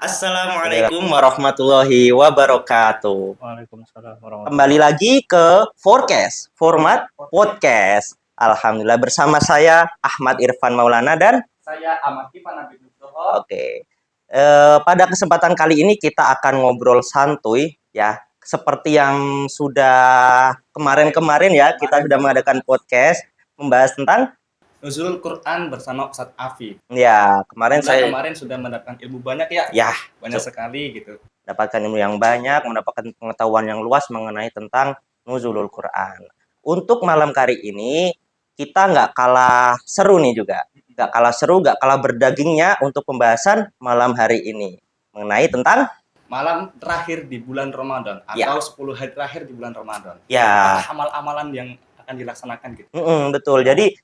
Assalamualaikum warahmatullahi wabarakatuh. Waalaikumsalam warahmatullahi Kembali lagi ke Forecast, format podcast. Alhamdulillah bersama saya Ahmad Irfan Maulana dan saya Ahmad Irfan Abid Nugroho. Oke. Pada kesempatan kali ini kita akan ngobrol santuy ya. Seperti yang sudah kemarin-kemarin ya, kita sudah mengadakan podcast membahas tentang Nuzulul Quran bersama Ustadz Afif. ya, kemarin Sudah mendapatkan ilmu banyak ya. Ya, Banyak sekali gitu. mendapatkan ilmu yang banyak, mendapatkan pengetahuan yang luas mengenai tentang nuzulul Quran. Untuk malam kali ini kita nggak kalah seru nih juga, nggak kalah seru, nggak kalah berdagingnya untuk pembahasan malam hari ini mengenai tentang Malam terakhir di bulan Ramadan Ya. atau 10 hari terakhir di bulan Ramadan. ya, Apa amal-amalan yang akan dilaksanakan gitu. betul. Jadi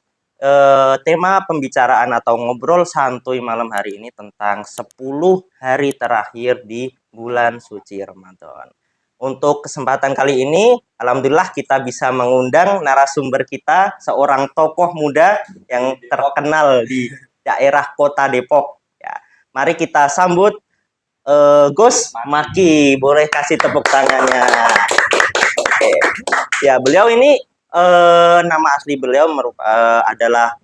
tema pembicaraan atau ngobrol santuy malam hari ini tentang 10 hari terakhir di bulan suci Ramadan. Untuk kesempatan kali ini, alhamdulillah kita bisa mengundang narasumber kita, seorang tokoh muda yang terkenal di daerah Kota Depok. Ya, mari kita sambut Gus Maki. Boleh kasih tepuk tangannya. Oke. Ya, beliau ini nama asli beliau adalah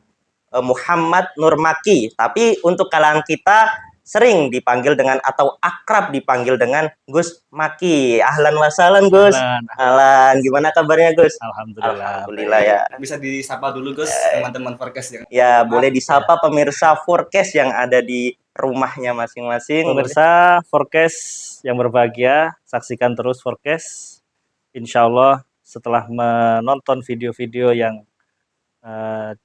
Muhammad Nur Maki, tapi untuk kalangan kita sering dipanggil dengan atau akrab dipanggil dengan Gus Maki. Ahlan wa sahlan Gus. Ahlan, gimana kabarnya Gus? Alhamdulillah ya. Bisa disapa dulu Gus teman-teman Forecast yang Ya, boleh disapa pemirsa Forecast yang ada di rumahnya masing-masing. Pemirsa Forecast yang berbahagia, saksikan terus Forecast. Insya Allah setelah menonton video-video yang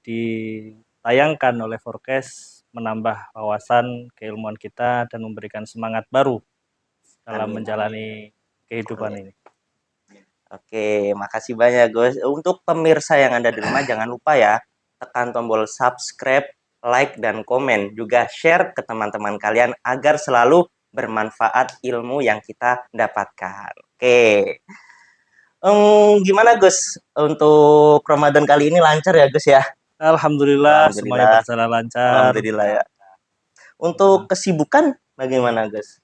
ditayangkan oleh Forecast, menambah wawasan keilmuan kita dan memberikan semangat baru dalam menjalani kehidupan ini. Oke, makasih banyak Gus. Untuk pemirsa yang ada di rumah jangan lupa ya, tekan tombol subscribe, like, dan komen. Juga share ke teman-teman kalian agar selalu bermanfaat ilmu yang kita dapatkan. Oke. Gimana Gus? Untuk Ramadan kali ini lancar ya Gus ya? Alhamdulillah, semuanya berjalan lancar. Alhamdulillah ya. Untuk kesibukan bagaimana Gus?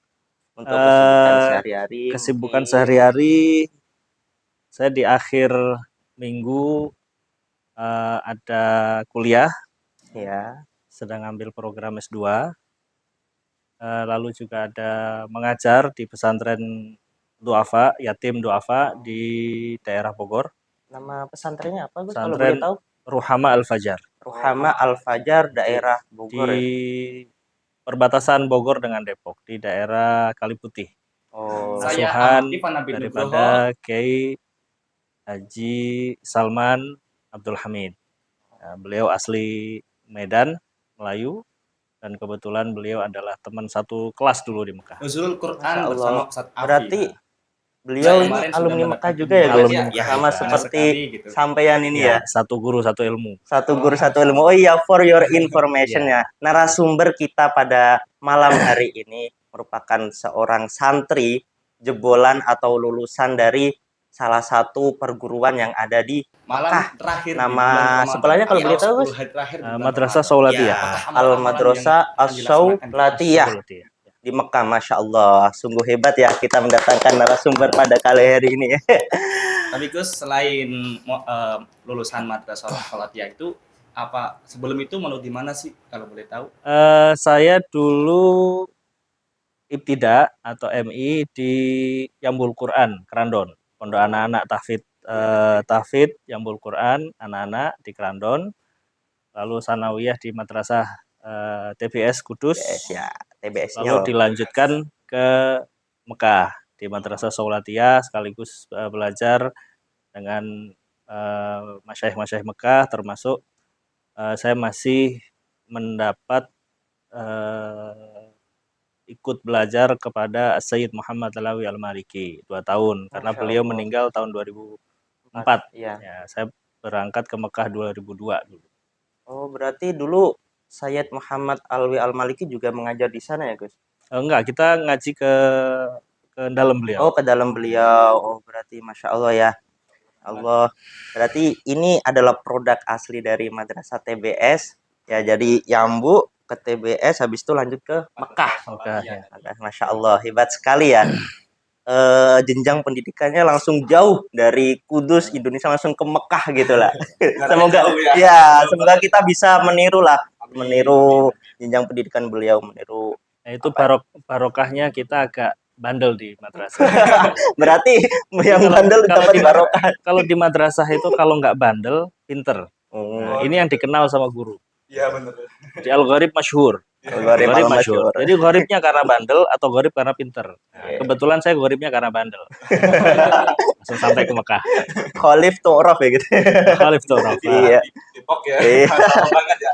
Untuk kesibukan sehari-hari. Kesibukan sehari-hari, saya di akhir minggu ada kuliah, Ya. sedang ambil program S2. Lalu juga ada mengajar di pesantren Duafa, Yatim Duafa di daerah Bogor. Nama pesantrennya apa Gus? Kalau Pesantren boleh tahu? Ruhama Al-Fajar. Ruhama Al-Fajar daerah Bogor. Di perbatasan Bogor dengan Depok, di daerah Kaliputih. Oh, Saya Asuhan Ahmad Irfan Abid daripada Kiai Haji Salman Abdul Hamid. Nah, beliau asli Medan, Melayu, dan kebetulan beliau adalah teman satu kelas dulu di Mekah. Nuzulul Quran Masya Allah. bersama Ustadz Afif. berarti beliau ini Kemarin sudah alumni Mekah mendapatkan juga ya ilmu Gus? banyak, Ya, ya, sama banyak seperti sekali gitu. sampean ini ya. Satu guru, satu ilmu. Satu guru satu ilmu. Oh iya, for your information ya. Narasumber kita pada malam hari ini merupakan seorang santri jebolan atau lulusan dari salah satu perguruan yang ada di Malam Mekah. terakhir di Nama bulan Ramadan sekolahnya kalau atau boleh tahu, 10 Gus? hari terakhir di bulan Madrasah Ramadan. Saulatiyah. Apakah Al Madrasah As-Saulatiyah di Mekah. Masya Allah, sungguh hebat ya kita mendatangkan narasumber pada kali hari ini. Tapi Gus, selain lulusan Madrasah Saulatiyah itu, apa sebelum itu menurut di mana sih kalau boleh tahu? Saya dulu ibtidak atau MI di Yambul Quran, Kerandon. Pondok anak-anak tahfidz Yambul Quran, anak-anak di Kerandon. Lalu sanawiyah di Madrasah TBS Kudus. Ya, TBS-nya. Lalu dilanjutkan ke Mekah di Madrasah Saulatiyah, sekaligus belajar dengan masyayikh-masyayikh Mekah, termasuk saya masih mendapat ikut belajar kepada Sayyid Muhammad Alawi Al-Maliki 2 tahun, karena beliau meninggal tahun 2004. Ya. Ya, saya berangkat ke Mekah 2002 dulu. Oh, berarti dulu Sayyid Muhammad Alawi Al-Maliki juga mengajar di sana ya, Gus? Enggak, kita ngaji ke dalam beliau. Oh, ke dalam beliau. Oh, berarti Masya Allah ya. Allah. Berarti ini adalah produk asli dari Madrasah TBS. Ya, jadi Yambu ke TBS, habis itu lanjut ke Mekah. Mekah ya. Masya Allah, hebat sekali ya. Jenjang pendidikannya langsung jauh dari Kudus Indonesia langsung ke Mekah gitu lah. Semoga ya, semoga kita bisa meniru lah, meniru jenjang pendidikan beliau, meniru. Nah, itu barokahnya kita agak bandel di madrasah. Berarti yang Kalau- bandel kalau dapat di- barokah. Kalau di madrasah itu kalau nggak bandel, pinter. Nah, ini yang dikenal sama guru. Iya benar. Jadi al-gharib masyhur. Gharib Gharib masyhur. masyhur. Jadi gharibnya karena bandel atau gharib karena pinter. Nah, kebetulan saya gharibnya karena bandel. Langsung sampai ke Mekah. Khalif tu'raf ya gitu. Khalif Toraf. Iya. Depok ya. Iya. Sama banget ya.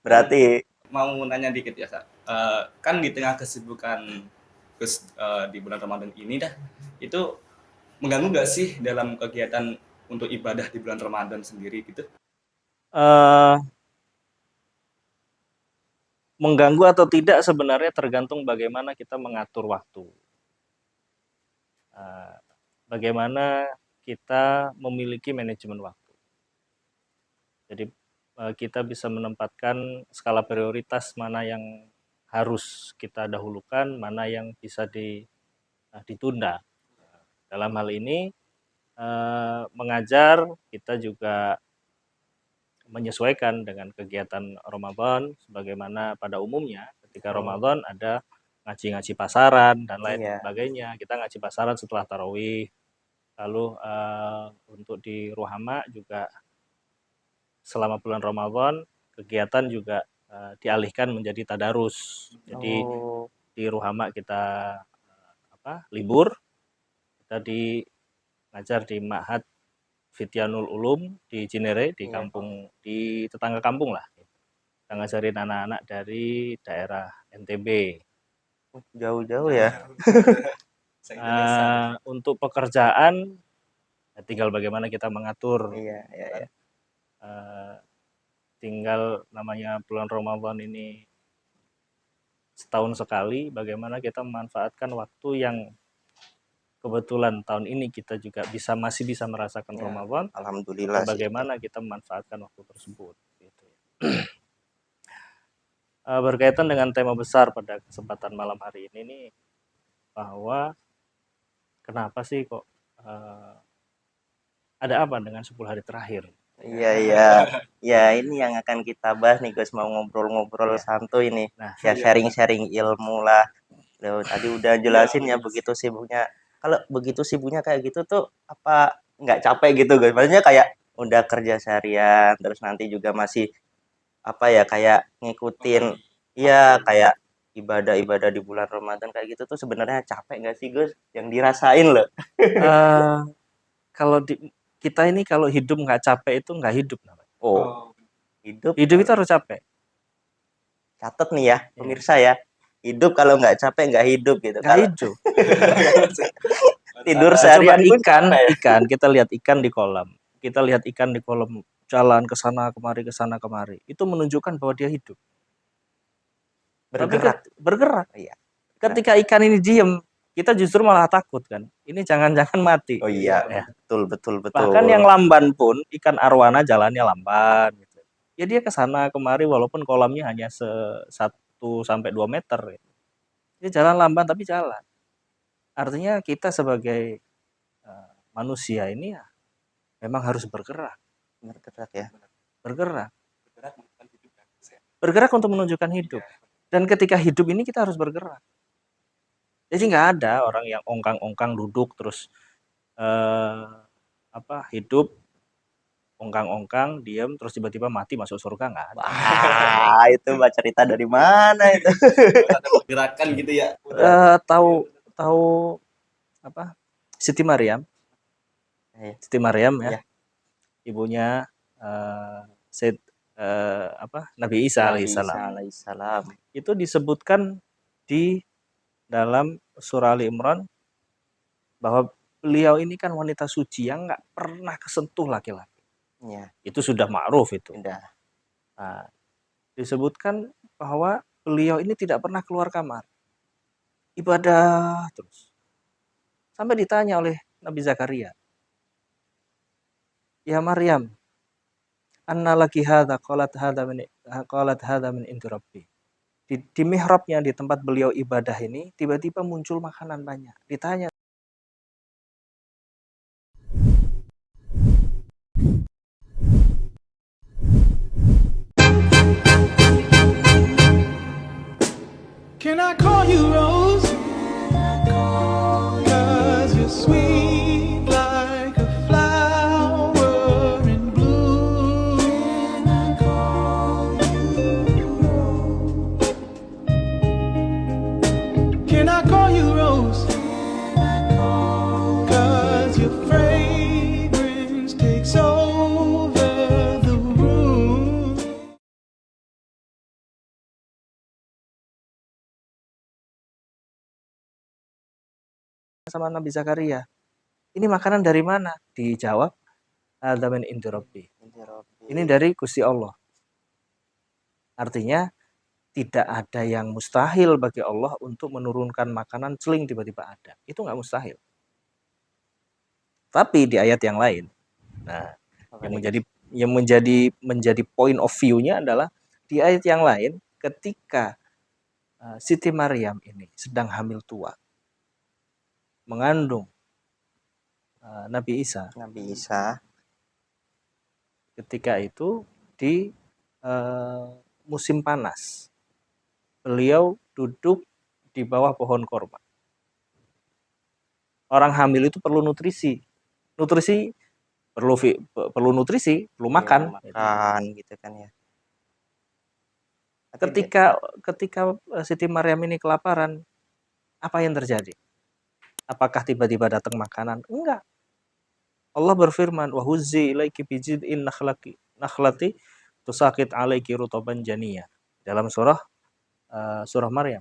Berarti Mau nanya dikit ya, Sa. Kan di tengah kesibukan Gus di bulan Ramadan ini dah, itu mengganggu nggak sih dalam kegiatan untuk ibadah di bulan Ramadan sendiri gitu? Mengganggu atau tidak sebenarnya tergantung bagaimana kita mengatur waktu. Bagaimana kita memiliki manajemen waktu. Jadi kita bisa menempatkan skala prioritas mana yang harus kita dahulukan, mana yang bisa ditunda. Dalam hal ini mengajar kita juga menyesuaikan dengan kegiatan Ramadan, sebagaimana pada umumnya ketika Ramadan ada ngaji-ngaji pasaran dan lain Iya. sebagainya. Kita ngaji pasaran setelah tarawih. Lalu untuk di Ruhama juga selama bulan Ramadan kegiatan juga dialihkan menjadi tadarus. Jadi di Ruhama kita libur, kita ngajar di Ma'had Fityanul Ulum di Cinere, di kampung, di tetangga kampung lah. Kita ngajarin anak-anak dari daerah NTB. jauh-jauh ya. Untuk pekerjaan tinggal bagaimana kita mengatur. Iya. Tinggal namanya bulan Ramadan ini setahun sekali, bagaimana kita memanfaatkan waktu yang kebetulan tahun ini kita juga masih bisa merasakan Ramadan. Alhamdulillah. Bagaimana kita memanfaatkan waktu tersebut. Gitu. Berkaitan dengan tema besar pada kesempatan malam hari ini nih, bahwa kenapa sih kok ada apa dengan 10 hari terakhir? Iya. Ya, ini yang akan kita bahas nih guys, mau ngobrol-ngobrol santuy nih. Nah, ya sharing-sharing ilmu lah. Tadi udah jelasin ya begitu sibuknya. Kalau begitu sibuknya kayak gitu tuh apa nggak capek gitu guys? Maksudnya kayak udah kerja seharian, terus nanti juga masih apa ya kayak ngikutin, iya kayak ibadah-ibadah di bulan Ramadan kayak gitu tuh sebenarnya capek nggak sih Gus? Yang dirasain loh. Kalau kita ini kalau hidup nggak capek itu nggak hidup namanya. Hidup itu harus capek. Catat nih ya pemirsa ya. Hidup kalau nggak capek nggak hidup gitu. Nggak hidup. Tidur Coba seharian pun ikan, kita lihat ikan di kolam. Kita lihat ikan di kolam jalan ke sana kemari. Itu menunjukkan bahwa dia hidup. Bergerak. Iya. Ketika ikan ini diem, kita justru malah takut kan. Ini jangan-jangan mati. Oh iya, Ya. betul. Bahkan yang lamban pun ikan arwana jalannya lamban. Gitu. Ya dia ke sana kemari walaupun kolamnya hanya 1 sampai 2 meter. Gitu. Dia jalan lamban tapi jalan. Artinya kita sebagai manusia ini ya memang harus bergerak. Bergerak untuk menunjukkan hidup. Dan ketika hidup ini kita harus bergerak. Jadi nggak ada orang yang ongkang-ongkang duduk terus hidup ongkang-ongkang diam terus tiba-tiba mati masuk surga, nggak ada. Itu mbak cerita dari mana itu? Ada pergerakan gitu ya. Tahu apa? Siti Maryam. Siti Maryam ya. Ibunya Nabi Isa alaihissalam. Itu disebutkan di dalam surah Ali Imran bahwa beliau ini kan wanita suci yang nggak pernah kesentuh laki-laki. Ya. Itu sudah ma'ruf itu. Nah, disebutkan bahwa beliau ini tidak pernah keluar kamar. Ibadah terus. Sampai ditanya oleh Nabi Zakaria. Ya Maryam, Anna laki hadza qalat hadza min indi rabbi. Di mihrabnya, di tempat beliau ibadah ini, tiba-tiba muncul makanan banyak. Ditanya, Can I call you Rose? 'Cause you're sweet like a flower in bloom. Can I call you Rose? 'Cause your fragrance takes over the room. sama Nabi Zakaria, ini makanan dari mana? Dijawab, hadza min indi rabbi. Ini dari Gusti Allah. Artinya tidak ada yang mustahil bagi Allah untuk menurunkan makanan celing tiba-tiba ada. Itu nggak mustahil. Tapi di ayat yang lain, nah, yang menjadi point of view-nya adalah di ayat yang lain ketika Siti Maryam ini sedang hamil tua, mengandung Nabi Isa. Nabi Isa. Ketika itu di musim panas, beliau duduk di bawah pohon korma. Orang hamil itu perlu nutrisi, perlu nutrisi, perlu makan. Makan gitu kan ya. Ketika Siti Maryam ini kelaparan, apa yang terjadi? Apakah tiba-tiba datang makanan? Enggak. Allah berfirman, wa huzzi ilaiki bijid'in nakhlati tusaqit 'alaiki rutaban janiyya. Dalam surah Maryam.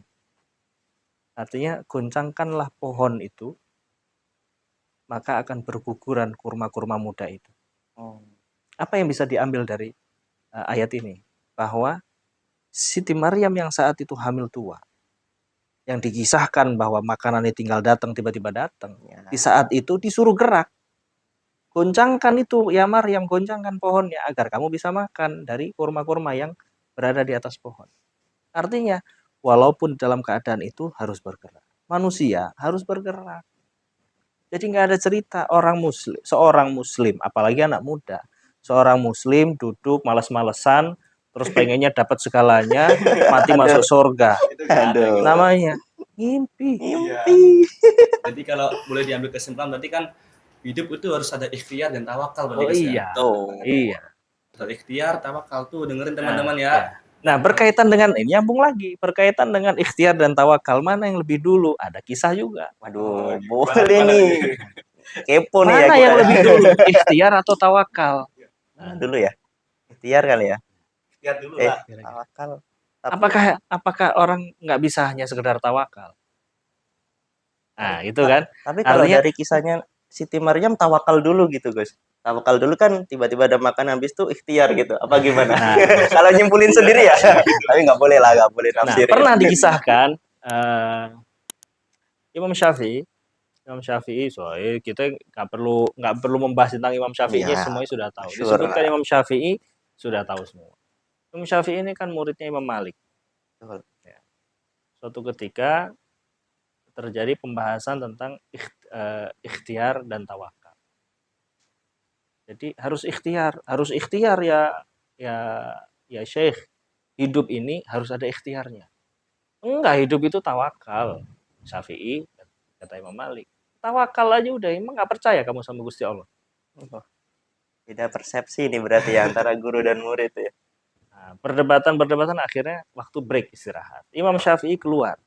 Artinya, goncangkanlah pohon itu, maka akan berguguran kurma-kurma muda itu. Apa yang bisa diambil dari ayat ini? Bahwa Siti Maryam yang saat itu hamil tua, yang dikisahkan bahwa makanannya tinggal datang, tiba-tiba datang. Ya. Di saat itu disuruh gerak. Goncangkan itu, ya Maryam, goncangkan pohonnya agar kamu bisa makan dari kurma-kurma yang berada di atas pohon. Artinya, walaupun dalam keadaan itu harus bergerak. Manusia harus bergerak. Jadi nggak ada cerita seorang muslim, apalagi anak muda, seorang muslim duduk malas-malesan, terus pengennya dapat segalanya, mati masuk surga. Aduh. Namanya ngimpi. Jadi kalau boleh diambil kesimpulan, berarti kan hidup itu harus ada ikhtiar dan tawakal. Oh iya. Iya. Ada ikhtiar, tawakal tuh, dengerin teman-teman ya. Nah, berkaitan dengan ini, nyambung lagi, berkaitan dengan ikhtiar dan tawakal, mana yang lebih dulu? Ada kisah juga. Waduh, boleh nih. Kepo nih ya. Mana yang lebih dulu, ikhtiar atau tawakal? Nah, dulu ya. Ikhtiar kali ya. Ikhtiar dulu lah. Tawakal. Apakah orang nggak bisa hanya sekedar tawakal? Nah, itu kan. Tapi kalau dari kisahnya Siti Maryam tawakal dulu gitu, guys. Tawakal dulu kan tiba-tiba ada makan habis tuh ikhtiar gitu. Apa gimana? Kalau nyimpulin sendiri ya. Tapi nggak boleh lah, nggak boleh nafsir. Pernah dikisahkan Imam Syafi'i, soalnya kita nggak perlu membahas tentang Imam Syafi'i, semuanya sudah tahu. Disebutkan Imam Syafi'i sudah tahu semua. Imam Syafi'i ini kan muridnya Imam Malik. Ya. Suatu ketika terjadi pembahasan tentang ikhtiar dan tawakal. Jadi harus ikhtiar ya Syekh. Hidup ini harus ada ikhtiarnya. Enggak, hidup itu tawakal. Syafi'i kata Imam Malik. Tawakal aja udah, emang nggak percaya kamu sama Gusti Allah. Beda persepsi nih berarti ya antara guru dan murid ya. Nah, perdebatan akhirnya waktu break istirahat. Imam Syafi'i keluar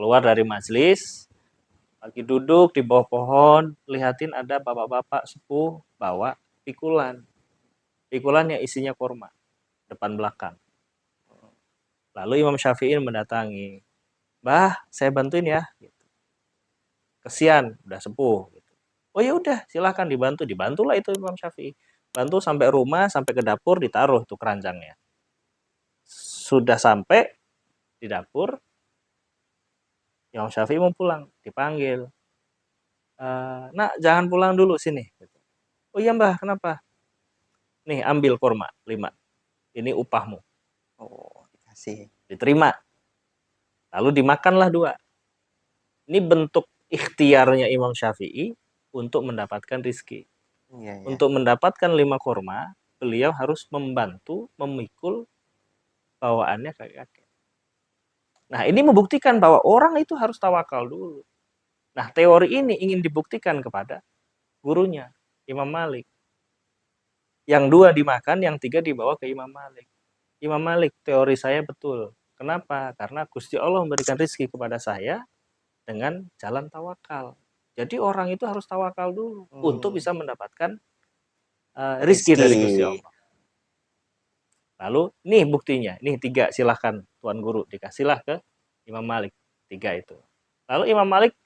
dari majelis, lagi duduk di bawah pohon, lihatin ada bapak-bapak sepuh bawa pikulannya isinya kurma, depan belakang. Lalu Imam Syafi'i mendatangi, "Mbah, saya bantuin ya." Kesian, udah sepuh. Oh ya udah, silakan dibantulah itu Imam Syafi'i. Bantu sampai rumah, sampai ke dapur, ditaruh tuh keranjangnya. Sudah sampai di dapur, Imam Syafi'i mau pulang, dipanggil. "Nak, jangan pulang dulu, sini." "Oh iya Mbah, kenapa?" nih ambil kurma 5. Ini upahmu. Oh, dikasih. Diterima. Lalu dimakanlah 2. Ini bentuk ikhtiarnya Imam Syafi'i untuk mendapatkan rizki. Iya, iya. Untuk mendapatkan 5 kurma, beliau harus membantu memikul bawaannya ke kakek. Nah, ini membuktikan bahwa orang itu harus tawakal dulu. Nah, teori ini ingin dibuktikan kepada gurunya, Imam Malik. Yang 2 dimakan, yang 3 dibawa ke Imam Malik. Imam Malik, teori saya betul. Kenapa? Karena Gusti Allah memberikan rizki kepada saya dengan jalan tawakal. Jadi orang itu harus tawakal dulu untuk bisa mendapatkan rizki dari Gusti Allah. Lalu nih buktinya, nih 3 silahkan Tuan Guru dikasihlah ke Imam Malik 3 itu. Lalu Imam Malik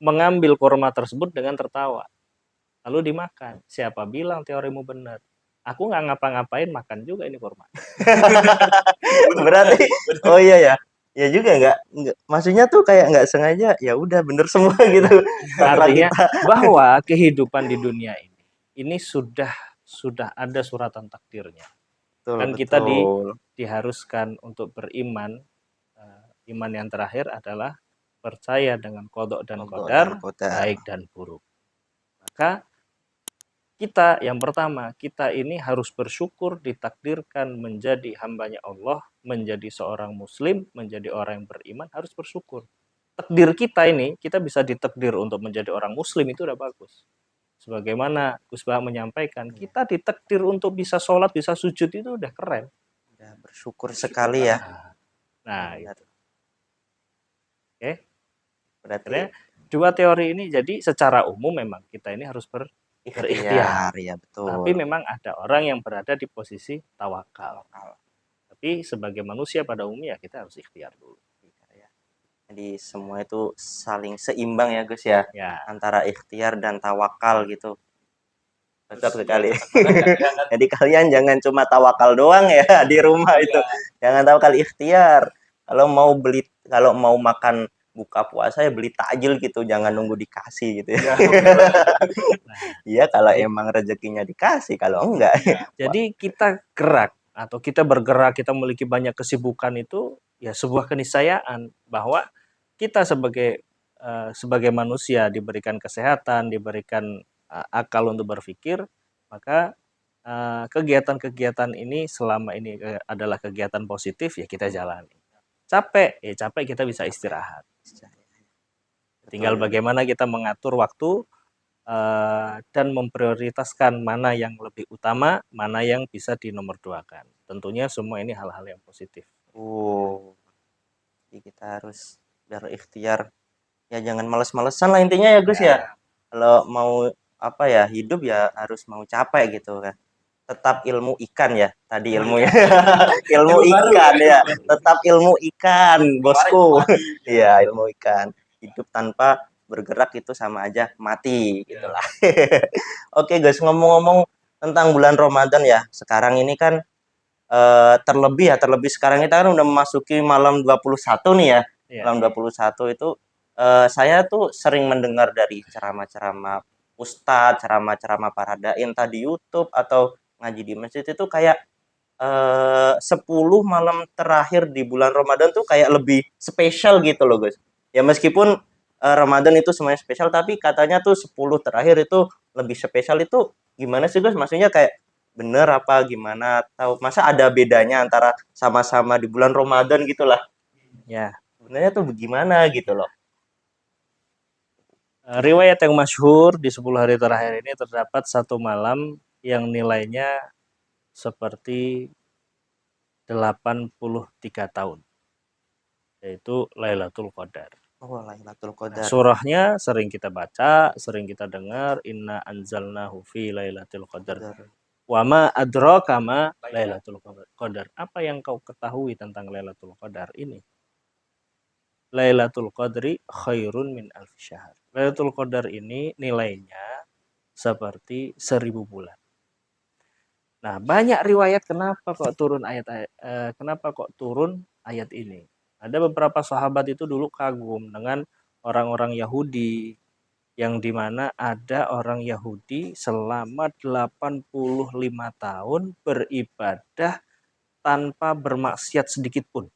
mengambil kurma tersebut dengan tertawa. Lalu dimakan. Siapa bilang teorimu benar? Aku nggak ngapa-ngapain makan juga ini kurma. Berarti oh iya ya. Ya juga nggak maksudnya tuh kayak nggak sengaja ya udah bener semua gitu. Artinya bahwa kehidupan di dunia ini sudah ada suratan takdirnya. Betul, Kan kita betul. diharuskan untuk beriman. Iman yang terakhir adalah percaya dengan qada dan qadar, baik dan buruk. Maka kita yang pertama, kita ini harus bersyukur ditakdirkan menjadi hambanya Allah, menjadi seorang muslim, menjadi orang yang beriman, harus bersyukur. Takdir kita ini, kita bisa ditakdir untuk menjadi orang muslim itu udah bagus. Sebagaimana Gus Bah menyampaikan, kita ditakdir untuk bisa sholat, bisa sujud itu udah keren. Udah bersyukur sekali ya. Nah, itu. Oke. Berarti 2 teori ini jadi secara umum memang kita ini harus berikhtiar. ya betul. Tapi memang ada orang yang berada di posisi tawakal. Tapi sebagai manusia pada umumnya kita harus ikhtiar dulu. Jadi semua itu saling seimbang ya Gus ya. Antara ikhtiar dan tawakal gitu. Betul sekali. Jadi kalian jangan cuma tawakal doang ya di rumah itu. Jangan tawakal, ikhtiar. Kalau mau makan buka puasa ya beli takjil gitu, jangan nunggu dikasih gitu ya. Iya, kalau emang rezekinya dikasih, kalau enggak. Jadi kita gerak atau kita bergerak, kita memiliki banyak kesibukan itu ya sebuah keniscayaan bahwa kita sebagai manusia diberikan kesehatan, diberikan akal untuk berpikir, maka kegiatan-kegiatan ini selama ini adalah kegiatan positif ya kita jalani. Capek kita bisa istirahat. Tinggal bagaimana kita mengatur waktu dan memprioritaskan mana yang lebih utama, mana yang bisa dinomorduakan. Tentunya semua ini hal-hal yang positif. Jadi kita harus berikhtiar. Ya jangan males-malesan lah intinya ya Gus ya. Kalau mau hidup ya harus mau capek gitu kan. Tetap ilmu ikan ya tadi ilmunya. Ilmu ikan ya. Tetap ilmu ikan, bosku. Iya, ilmu ikan. Hidup tanpa bergerak itu sama aja mati gitulah. Oke guys, ngomong-ngomong tentang bulan Ramadan ya. Sekarang ini kan terlebih sekarang kita kan udah memasuki malam 21 nih ya. Malam 21 itu saya tuh sering mendengar dari ceramah-ceramah ustadz, ceramah-ceramah para dai entah di YouTube atau ngaji di masjid itu kayak 10 malam terakhir di bulan Ramadan tuh kayak lebih spesial gitu loh guys. Ya meskipun Ramadan itu semuanya spesial, tapi katanya tuh 10 terakhir itu lebih spesial. Itu gimana sih guys? Maksudnya kayak bener apa gimana? Atau masa ada bedanya antara sama-sama di bulan Ramadan gitulah? Ya sebenarnya tuh bagaimana gitu loh. Riwayat yang masyhur di 10 hari terakhir ini terdapat 1 malam yang nilainya seperti 83 tahun, yaitu Lailatul Qadar. Lailatul Qadar. Surahnya sering kita baca, sering kita dengar, Inna anzalnahu fi Lailatul Qadar. Wa ma adraka ma Lailatul Qadar. Apa yang kau ketahui tentang Lailatul Qadar ini? Lailatul Qadri khairun min alfi syahr. Lailatul Qadar ini nilainya seperti 1000 bulan. Nah, banyak riwayat kenapa kok turun ayat ini. Ada beberapa sahabat itu dulu kagum dengan orang-orang Yahudi yang dimana ada orang Yahudi selama 85 tahun beribadah tanpa bermaksiat sedikit pun.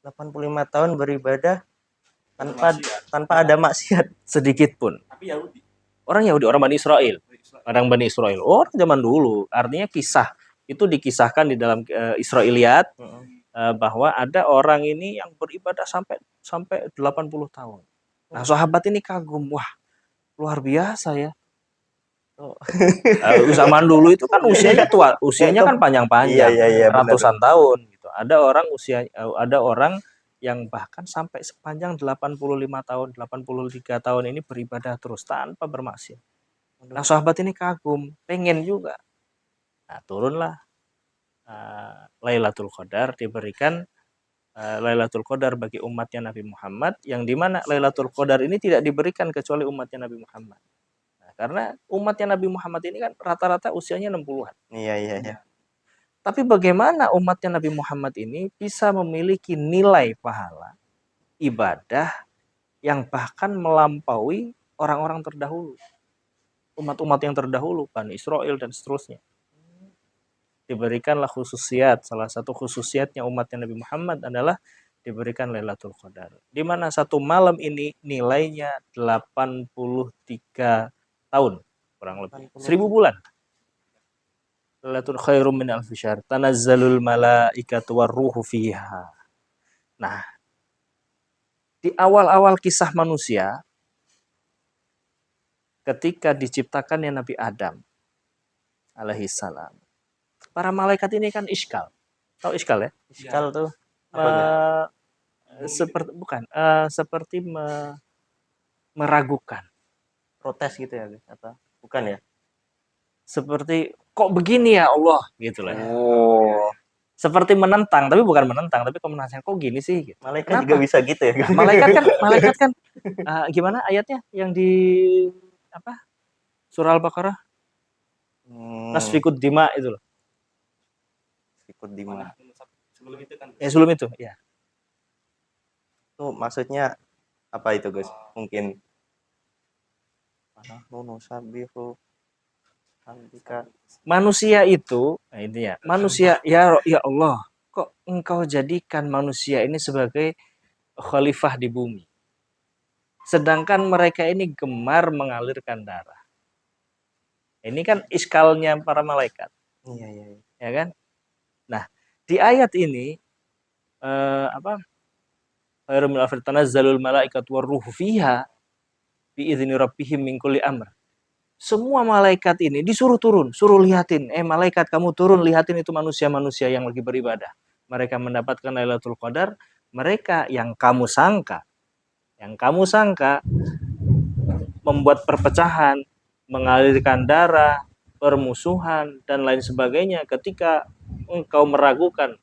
85 tahun beribadah tanpa Bermaksiat. tanpa ada maksiat. Sedikit pun. Tapi Yahudi. Orang Yahudi, orang Bani Israel. Orang Bani Israel. Orang zaman dulu. Artinya kisah. Itu dikisahkan di dalam Israiliyat bahwa ada orang ini yang beribadah sampai 80 tahun. Nah, sahabat ini kagum. Wah, luar biasa ya. Oh. Zaman dulu itu kan usianya tua, usianya kan panjang-panjang, Iya, benar. ratusan tahun gitu. Ada orang yang bahkan sampai sepanjang 85 tahun, 83 tahun ini beribadah terus tanpa bermaksiat. Nah, sahabat ini kagum, pengen juga. Nah, turunlah Lailatul Qadar, diberikan Lailatul Qadar bagi umatnya Nabi Muhammad, yang dimana Lailatul Qadar ini tidak diberikan kecuali umatnya Nabi Muhammad. Nah, karena umatnya Nabi Muhammad ini kan rata-rata usianya 60-an. Iya. Tapi bagaimana umatnya Nabi Muhammad ini bisa memiliki nilai pahala ibadah yang bahkan melampaui orang-orang terdahulu, umat-umat yang terdahulu, Bani Israel dan seterusnya. Diberikanlah khususiat, salah satu khususiatnya umatnya Nabi Muhammad adalah diberikan Lailatul Qadar, di mana satu malam ini nilainya 83 tahun, kurang lebih 1000 bulan. Lailatul khairum min alfi syahr, tanazzalul malaikatu warruhu fiha. Nah, di awal-awal kisah manusia, ketika diciptakannya Nabi Adam alaihissalam, para malaikat ini kan iskal. Tahu iskal ya? Iskal tuh Seperti meragukan. protes gitu ya, guys, atau bukan ya? Seperti kok begini ya Allah gitu lah. Oh, Seperti menentang, tapi bukan menentang, tapi kemenangan kok gini sih gitu. malaikat Kenapa? juga bisa gitu ya, guys? Malaikat kan gimana ayatnya yang di apa? Surah Al-Baqarah, Nasfikud dima itu loh. Ikut di mana? Sebelum itu kan. Sebelum itu, ya. Tuh maksudnya apa itu, guys? Mungkin sabihu hamdika. Manusia itu, nah ini ya, manusia ya Allah, kok engkau jadikan manusia ini sebagai khalifah di bumi. Sedangkan mereka ini gemar mengalirkan darah. Ini kan iskalnya para malaikat. Iya. Ya kan? Nah, di ayat ini khairul min alfi tanazzalul malaikatu warruhu fiha bi idzini rabbihim min kulli amr. Semua malaikat ini disuruh turun, suruh lihatin, malaikat kamu turun lihatin itu manusia-manusia yang lagi beribadah. Mereka mendapatkan Lailatul Qadar, mereka yang kamu sangka membuat perpecahan, mengalirkan darah, permusuhan dan lain sebagainya, ketika engkau meragukan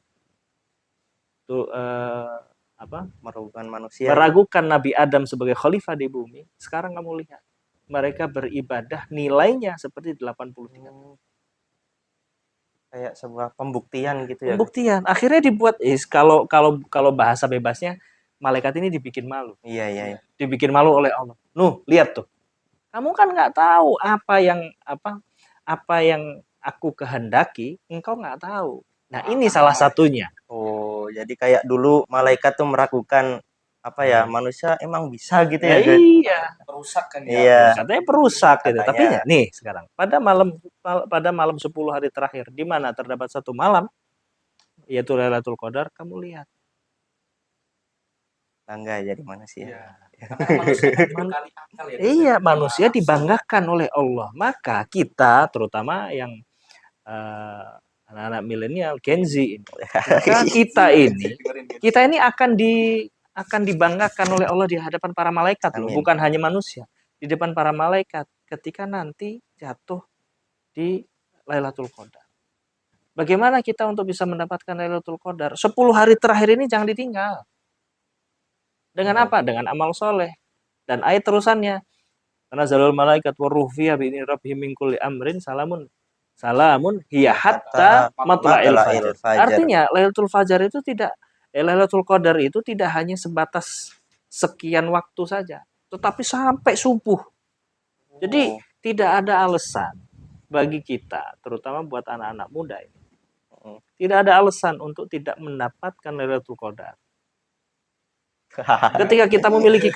meragukan Nabi Adam sebagai khalifah di bumi, sekarang kamu lihat mereka beribadah nilainya seperti 83 tahun. Kayak sebuah pembuktian gitu ya. Pembuktian. Akhirnya dibuat kalau bahasa bebasnya, malaikat ini dibikin malu. Iya. Dibikin malu oleh Allah. Nuh, lihat tuh. Kamu kan nggak tahu apa yang aku kehendaki, engkau nggak tahu. Nah, ini salah satunya. Oh, jadi kayak dulu malaikat tuh meragukan manusia emang bisa gitu ya, guys? Iya. Perusak kan ya. Iya. Katanya perusak gitu. Katanya. Tapi nih sekarang pada malam 10 hari terakhir, di mana terdapat satu malam yaitu Lailatul Qadar, kamu lihat. Bangga jadi manusia. Iya, manusia dibanggakan oleh Allah. Maka kita, terutama yang anak-anak milenial, Gen Z ini, kita ini akan dibanggakan oleh Allah di hadapan para malaikat loh, bukan hanya manusia, di depan para malaikat ketika nanti jatuh di Lailatul Qadar. Bagaimana kita untuk bisa mendapatkan Lailatul Qadar? 10 hari terakhir ini jangan ditinggal. Dengan apa? Dengan amal soleh. Dan ayat terusannya, tanazzalul malaikat warruh fiha bi idzni rabbihim min kulli amrin salamun hiya hatta matla'il fajr. Artinya Lailatul Qadar itu tidak hanya sebatas sekian waktu saja. tetapi sampai subuh. Jadi Oh. tidak ada alasan bagi kita, terutama buat anak-anak muda ini. Mm. Tidak ada alasan untuk tidak mendapatkan Lailatul Qadar. Ketika kita memiliki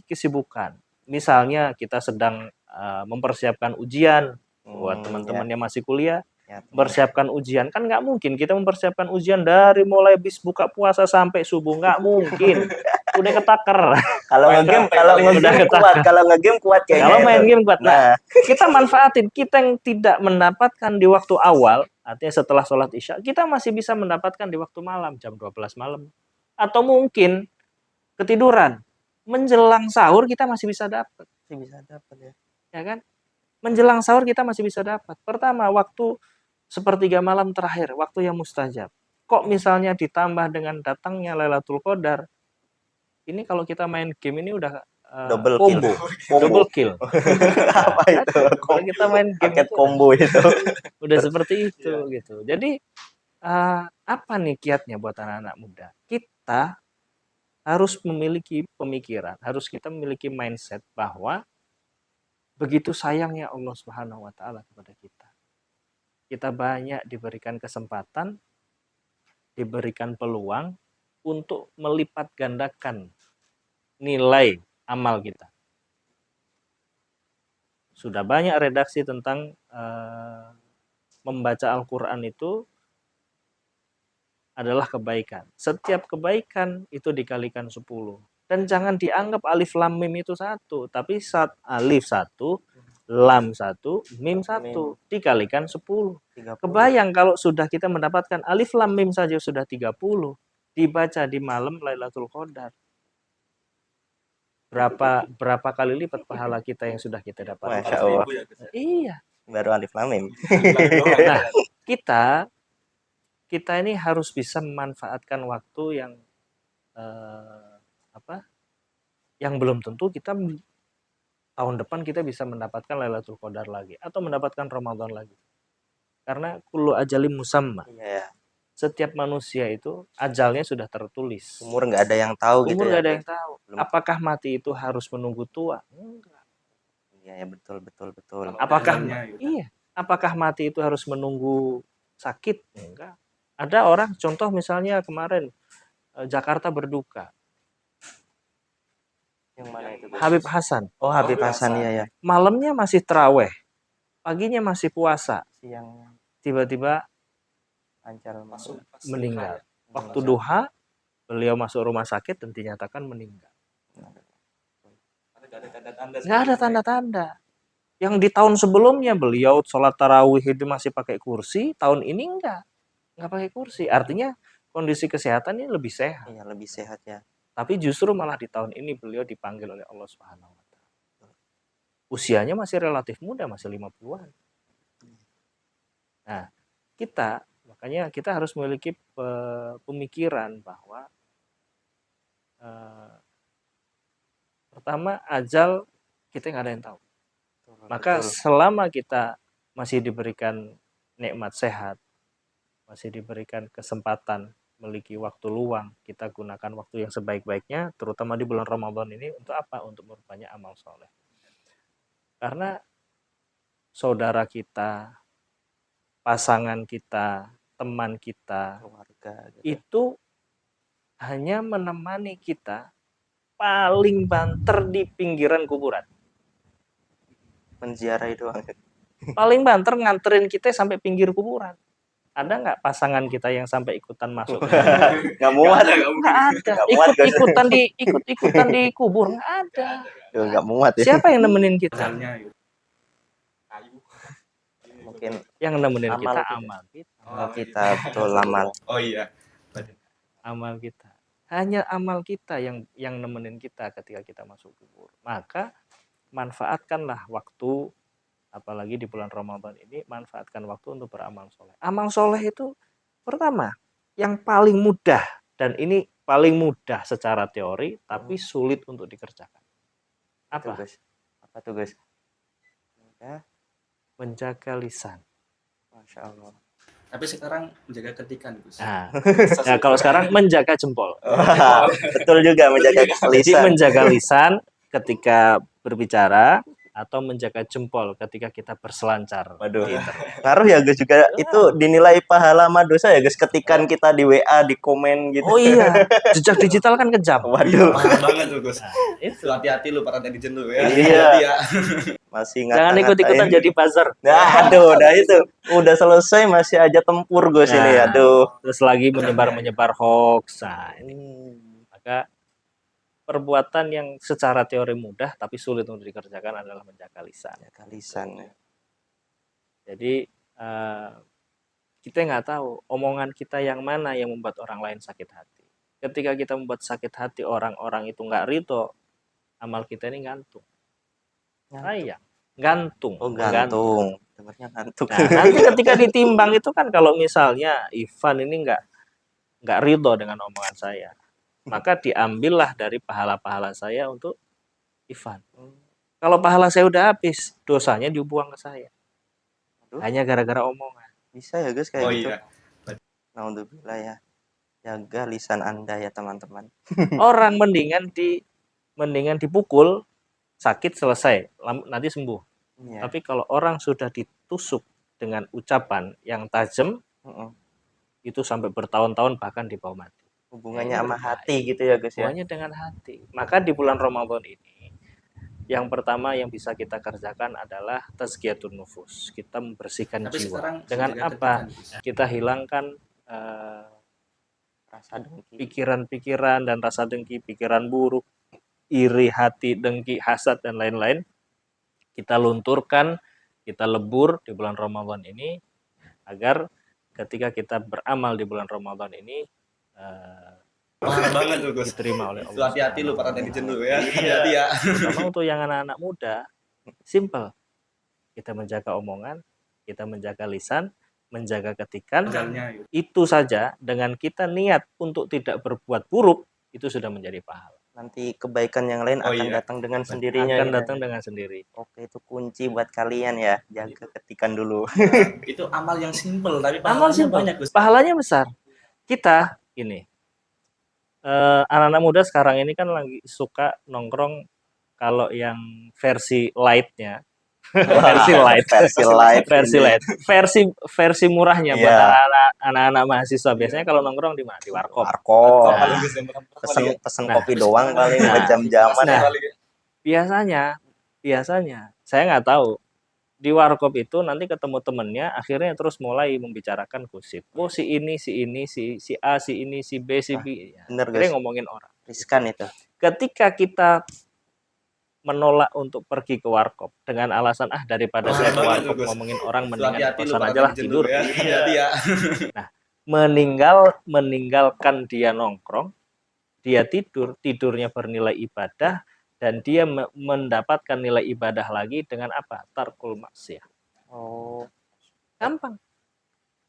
kesibukan, misalnya kita sedang mempersiapkan ujian buat teman-teman yang masih kuliah, Ya, mempersiapkan ujian, kan nggak mungkin kita mempersiapkan ujian dari mulai bis buka puasa sampai subuh, nggak mungkin. Udah ketaker. kalau ngegame kuat kayaknya. Kalau main game kuat. Nah, Kita manfaatin, kita yang tidak mendapatkan di waktu awal, artinya setelah sholat isya, kita masih bisa mendapatkan di waktu malam, jam 12 malam. Atau mungkin ketiduran, menjelang sahur kita masih bisa dapat. ya. Ya kan? Menjelang sahur kita masih bisa dapat. Pertama, waktu sepertiga malam terakhir, waktu yang mustajab. Kok misalnya ditambah dengan datangnya Lailatul Qadar, ini kalau kita main game ini udah Double combo. Double kill. Apa itu? Kalau kita main game Paket itu combo itu. udah seperti itu gitu. Jadi apa nih kiatnya buat anak-anak muda? Kita harus memiliki pemikiran, harus kita memiliki mindset bahwa begitu sayangnya Allah Subhanahu wa taala kepada kita. Kita banyak diberikan kesempatan, diberikan peluang untuk melipat gandakan nilai amal kita. Sudah banyak redaksi tentang membaca Al-Quran itu adalah kebaikan. Setiap kebaikan itu dikalikan 10. Dan jangan dianggap alif lam mim itu satu, tapi saat alif satu, lam satu, mim satu, dikalikan 10. 30. Kebayang kalau sudah kita mendapatkan alif lam mim saja sudah 30, dibaca di malam Lailatul Qadar. Berapa kali lipat pahala kita yang sudah kita dapat. Masya Allah. Iya. Baru alif lam mim. Nah, kita ini harus bisa memanfaatkan waktu yang yang belum tentu kita tahun depan kita bisa mendapatkan Lailatul Qadar lagi atau mendapatkan Ramadan lagi. Karena kullu ajalim musamma. Iya. Setiap manusia itu ajalnya sudah tertulis. Umur nggak ada yang tahu gitu Umur ya. nggak ada yang tahu. Belum. Apakah mati itu harus menunggu tua? Enggak. Iya, ya, betul. Apakah mati itu harus menunggu sakit? Enggak. Ada orang, contoh misalnya kemarin Jakarta berduka. Yang mana itu? Habib Hasan. Oh, Habib Hasan ya. Malamnya masih terawih, paginya masih puasa. Siang Tiba-tiba lancar masuk. Meninggal. Waktu duha, beliau masuk rumah sakit dan dinyatakan meninggal. Nggak ada tanda-tanda. Yang di tahun sebelumnya beliau sholat tarawih itu masih pakai kursi, tahun ini nggak pakai kursi. Artinya kondisi kesehatan ini lebih sehat. Iya, lebih sehat ya. Tapi justru malah di tahun ini beliau dipanggil oleh Allah Subhanahu wa taala. Usianya masih relatif muda, masih 50-an. Nah, makanya kita harus memiliki pemikiran bahwa pertama ajal kita nggak ada yang tahu. Maka selama kita masih diberikan nikmat sehat, masih diberikan kesempatan memiliki waktu luang, kita gunakan waktu yang sebaik-baiknya, terutama di bulan Ramadan ini untuk apa? Untuk memperbanyak amal soleh. Karena saudara kita, pasangan kita, teman kita, keluarga gitu. Itu hanya menemani kita paling banter di pinggiran kuburan. Menziarahi doang. Paling banter nganterin kita sampai pinggir kuburan. Ada nggak pasangan kita yang sampai ikutan masuk? Nggak muat. Nggak ada. Ikut-ikutan di kubur nggak ada. Nggak muat ya. Siapa yang nemenin kita? Mungkin Yang nemenin amal kita kita. amal kita. amal kita betul amal. Oh iya. Amal kita. Hanya amal kita yang nemenin kita ketika kita masuk kubur. Maka manfaatkanlah waktu, apalagi di bulan Ramadan ini, manfaatkan waktu untuk beramal soleh. Amal soleh itu pertama, yang paling mudah, dan ini paling mudah secara teori, tapi sulit untuk dikerjakan. Apa? Apa tuh guys? Ya. Menjaga lisan. Masya Allah. Tapi sekarang menjaga ketikan, Gus. Nah, nah, kalau sekarang menjaga jempol. Wah, betul juga menjaga Jadi lisan. menjaga lisan ketika berbicara atau menjaga jempol ketika kita berselancar Waduh. di internet. Ngaruh ya guys juga itu dinilai pahala sama dosa ya guys ketikan kita di WA di komen gitu. Oh iya, jejak digital kan kejam. Waduh, Parah banget tuh, Gus. Nah, itu. Tuh, hati-hati lu para netizen lu ya. Iya. Hati-hati ya. masih Jangan ikut-ikutan ngata-ngatain. jadi buzzer. Nah, aduh, udah itu. Udah selesai masih aja tempur gue sini, Nah, aduh. Terus lagi menyebar-menyebar hoax. Nah, ini. Maka perbuatan yang secara teori mudah tapi sulit untuk dikerjakan adalah menjaga lisan. Jaga lisan ya. Jadi kita nggak tahu omongan kita yang mana yang membuat orang lain sakit hati. Ketika kita membuat sakit hati orang-orang itu nggak ridho, amal kita ini gantung. Sayang, gantung. Oh, Menggantung. gantung. Dengarnya ngantuk. Nah, nanti ketika ditimbang itu kan kalau misalnya Ivan ini nggak ridho dengan omongan saya, maka diambillah dari pahala-pahala saya untuk Ivan. Kalau pahala saya udah habis, dosanya dibuang ke saya. Aduh. Hanya gara-gara omongan. Bisa ya guys kayak Oh gitu. iya. Naudzubillah ya. Jaga lisan Anda ya teman-teman. Orang mendingan dipukul, sakit selesai, nanti sembuh. Iya. Tapi kalau orang sudah ditusuk dengan ucapan yang tajam, Heeh. itu sampai bertahun-tahun bahkan dibawa mati. Hubungannya Ini sama berbahaya. hati gitu ya guys ya. Hubungannya dengan hati. Maka di bulan Ramadan ini, yang pertama yang bisa kita kerjakan adalah tazkiyatun nufus. Kita membersihkan Tapi jiwa. sekarang Dengan menjaga apa? ketikan, Gus. Kita hilangkan Rasa dengki. pikiran-pikiran dan rasa dengki, pikiran buruk, iri hati, dengki, hasad, dan lain-lain. Kita lunturkan, kita lebur di bulan Ramadan ini, agar ketika kita beramal di bulan Ramadan ini, Parah banget tuh, Gus. diterima oleh Tuh, Allah. hati-hati lu para netizen lu ya. Iya. Hati-hati ya. Terutama untuk yang anak-anak muda, simple. Kita menjaga omongan, kita menjaga lisan, menjaga ketikan. Ajalnya gitu. Itu saja, dengan kita niat untuk tidak berbuat buruk, itu sudah menjadi pahala. Nanti kebaikan yang lain Oh akan iya. datang dengan sendirinya. Akan gitu. datang dengan sendiri. Oke, itu kunci buat kalian ya. Jaga ketikan dulu. Itu amal yang simple tapi Amal pahalanya simple. banyak, Gus. Pahalanya besar. Kita ini anak-anak muda sekarang ini kan lagi suka nongkrong kalau yang versi light-nya. versi light. Versi light. versi light. Versi murahnya buat Iya. anak-anak mahasiswa. Biasanya kalau nongkrong di mana? Di warkop. Warkop. Nah, Paling Gus yang pertama kali ya. Pesen Nah. kopi doang paling Nah. buat jam-jaman. Nah. ya. Biasanya saya nggak tahu, di warkop itu nanti ketemu temennya, akhirnya terus mulai membicarakan gosip. Oh, si ini, si ini, si A, si ini, si B, si B. Ya, bener, akhirnya guys. ngomongin orang. Riskan itu. Ketika kita menolak untuk pergi ke warkop dengan alasan daripada Wah, saya ke banget warkop tuh, Gus. ngomongin orang, Tuh, mendingan di hati-hati lu kosan para aja lah netizen tidur. lu ya. Hati-hati ya. Meninggalkan dia nongkrong, dia tidurnya bernilai ibadah, dan dia mendapatkan nilai ibadah lagi dengan apa? Tarkul maksiyah. Oh, Gampang.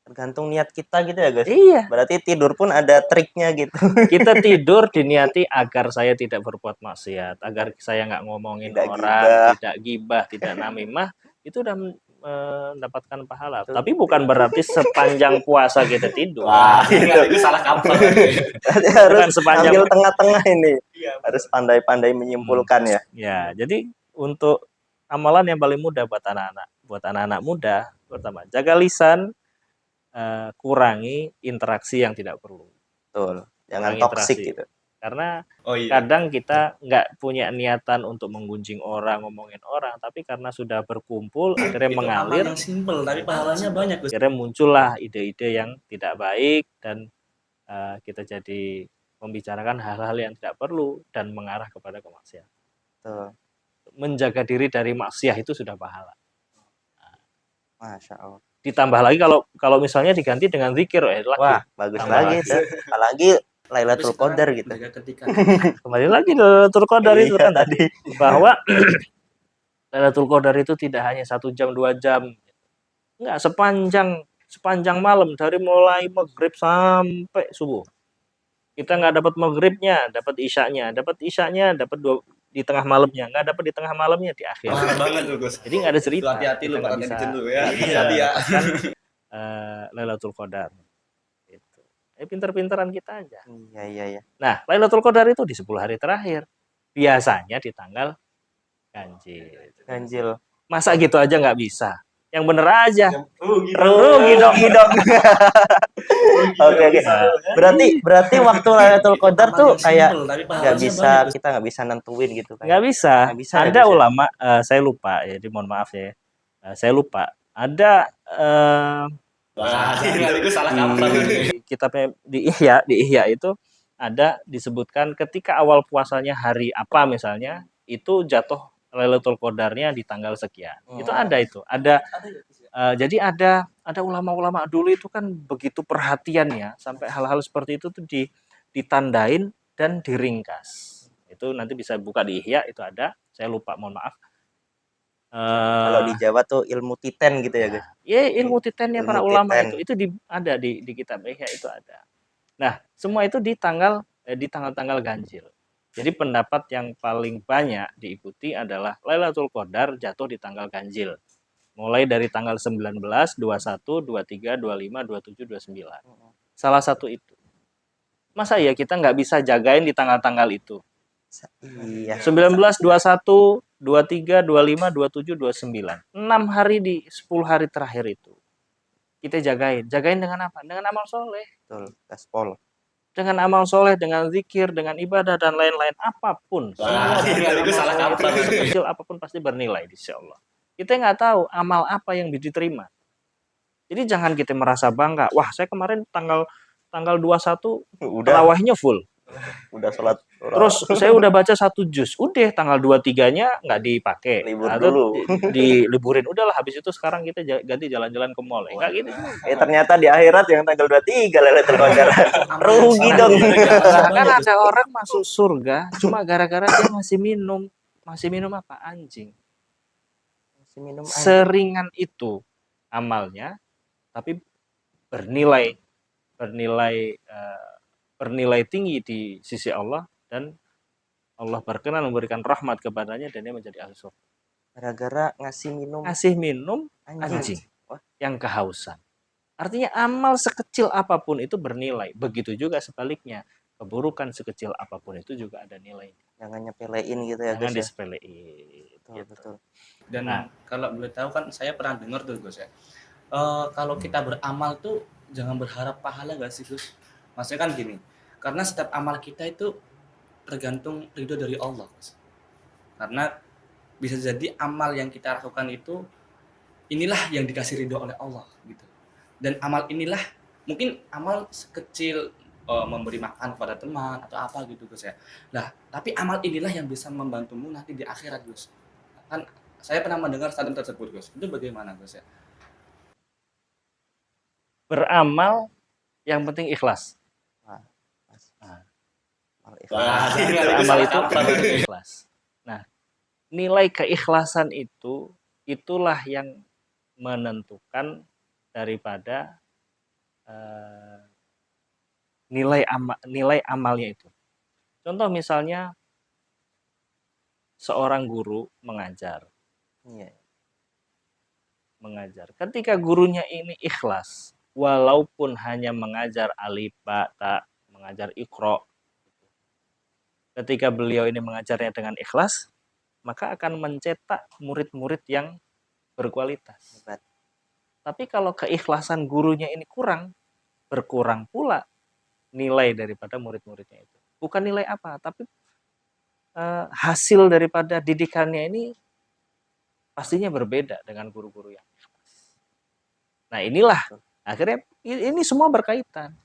tergantung niat kita gitu ya guys. Iya. Berarti tidur pun ada triknya gitu. Kita tidur diniati agar saya tidak berbuat maksiat, agar saya nggak ngomongin Tidak orang, gibah. tidak gibah, tidak namimah, itu udah mendapatkan pahala. Betul. Tapi bukan berarti sepanjang puasa kita tidur. Wah, itu salah kaprah. Harus Bukan sepanjang- ambil tengah-tengah ini. Iya. Harus pandai-pandai menyimpulkan ya. Ya, jadi untuk amalan yang paling mudah buat anak-anak muda, pertama jaga lisan, kurangi interaksi yang tidak perlu. Betul. Jangan Kurangi toksik interaksi. gitu. Karena Oh iya. kadang kita nggak punya niatan untuk menggunjing orang, ngomongin orang, tapi karena sudah berkumpul, akhirnya Itu mengalir, amal yang simple tapi pahalanya banyak, Gus. akhirnya muncullah ide-ide yang tidak baik, dan kita jadi membicarakan hal-hal yang tidak perlu dan mengarah kepada kemaksiatan. Betul. Menjaga diri dari maksiat itu sudah pahala. Masya Allah. Ditambah lagi kalau misalnya diganti dengan zikir, lagi. Wah, bagus Tambah lagi lagi. itu. Apalagi Lailatul Qadar gitu. Jaga ketikan. Kembali lagi Lailatul Qadar itu Iya, kan tadi bahwa Lailatul Qadar itu tidak hanya 1 jam 2 jam, enggak, sepanjang malam dari mulai maghrib sampai subuh. Kita nggak dapat maghribnya, dapat isyanya, dapat di tengah malamnya, nggak dapat di tengah malamnya, di akhir. Parah banget tuh, Gus. Jadi nggak ada cerita. Tuh, hati-hati lu Kita para nggak bisa- netizen lu ya. nggak bisa Hati-hati ya. mendapatkan, Lailatul Qadar. Itu. Pinter-pinteran kita aja. Iya. Nah, Lailatul Qadar itu di 10 hari terakhir. Biasanya di tanggal ganjil. Ganjil. Masa gitu aja nggak bisa? Yang bener aja. Rugi dong. Oke. Berarti waktu Lailatul Qadar tuh kayak kita nggak bisa nentuin gitu kan. Nggak bisa. Nggak bisa, Ada nggak bisa. ulama, saya lupa, jadi mohon maaf ya. Saya lupa. Ada itu salah kaprah. di kitabnya di Ihya itu ada disebutkan ketika awal puasanya hari apa misalnya, itu jatuh Lailatul Qadarnya di tanggal sekian. Itu ada itu. Jadi ada ulama-ulama dulu itu kan begitu perhatiannya sampai hal-hal seperti itu tuh ditandain dan diringkas. Itu nanti bisa buka di Ihya, itu ada. Saya lupa, mohon maaf. Kalau di Jawa tuh ilmu titen gitu ya guys. Ya, ilmu titennya Ilmu para ulama titen. itu ada di kitab Ihya itu ada. Nah, semua itu di tanggal-tanggal ganjil. Jadi pendapat yang paling banyak diikuti adalah Lailatul Qadar jatuh di tanggal ganjil. Mulai dari tanggal 19, 21, 23, 25, 27, 29. Salah satu itu. Masa ya kita nggak bisa jagain di tanggal-tanggal itu? Iya. 19, 21, 23, 25, 27, 29. 6 hari di 10 hari terakhir itu. Kita jagain. Jagain dengan apa? Dengan amal soleh. Betul, gaspol. Dengan amal soleh, dengan zikir, dengan ibadah, dan lain-lain. Apapun. Itu salah kaprah. Kecil apapun pasti bernilai, insya Allah. Kita nggak tahu amal apa yang diterima. Jadi jangan kita merasa bangga. Wah, saya kemarin tanggal 21 terawihnya full. Udah sholat. Terus saya udah baca 1 juz. Udah tanggal 23-nya nggak dipakai. Libur Atau dulu. Diliburin. Udahlah, habis itu sekarang kita ganti jalan-jalan ke mall. Enggak gitu. Ternyata di akhirat yang tanggal 23 Lailatul Qadar. Rugi dong. Kan ada orang masuk surga cuma gara-gara dia masih minum. Masih minum apa? Anjing. Masih minum air. Seringan itu amalnya, tapi bernilai tinggi di sisi Allah, dan Allah berkenan memberikan rahmat kepadanya dan dia menjadi ahli surga. Gara-gara ngasih minum Anjing yang kehausan. Artinya amal sekecil apapun itu bernilai. Begitu juga sebaliknya, keburukan sekecil apapun itu juga ada nilainya. Jangan nyepelein gitu ya Jangan guys. disepelein. Betul. Dan kalau boleh tahu kan saya pernah dengar tuh Gus ya. Kalau kita beramal tuh jangan berharap pahala gak sih Gus? Maksudnya kan gini, karena setiap amal kita itu tergantung ridho dari Allah Gus. Karena bisa jadi amal yang kita lakukan itu inilah yang dikasih ridho oleh Allah gitu. Dan amal inilah mungkin amal sekecil memberi makan kepada teman atau apa gitu Gus ya. Nah, tapi amal inilah yang bisa membantumu nanti di akhirat Gus. Kan saya pernah mendengar statement tersebut Gus. Itu bagaimana Gus ya? Beramal yang penting ikhlas. Beramal itu yang penting ikhlas. Nah, nilai keikhlasan itulah yang menentukan daripada nilai amalnya itu. Contoh misalnya seorang guru mengajar. Iya. Mengajar. Ketika gurunya ini ikhlas, walaupun hanya mengajar alif, ba, ta, mengajar iqra. Ketika beliau ini mengajarnya dengan ikhlas, maka akan mencetak murid-murid yang berkualitas. Hebat. Tapi kalau keikhlasan gurunya ini berkurang pula nilai daripada murid-muridnya itu. Bukan nilai apa, tapi hasil daripada didikannya ini pastinya berbeda dengan guru-guru yang ikhlas. Nah inilah akhirnya ini semua berkaitan.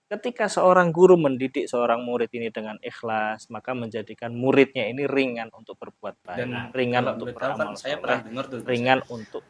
Ketika seorang guru mendidik seorang murid ini dengan ikhlas, maka menjadikan muridnya ini ringan untuk berbuat baik, Dan ringan kalau untuk boleh tahu kan beramal saya soleh, pernah dengar tuh Gus, ringan untuk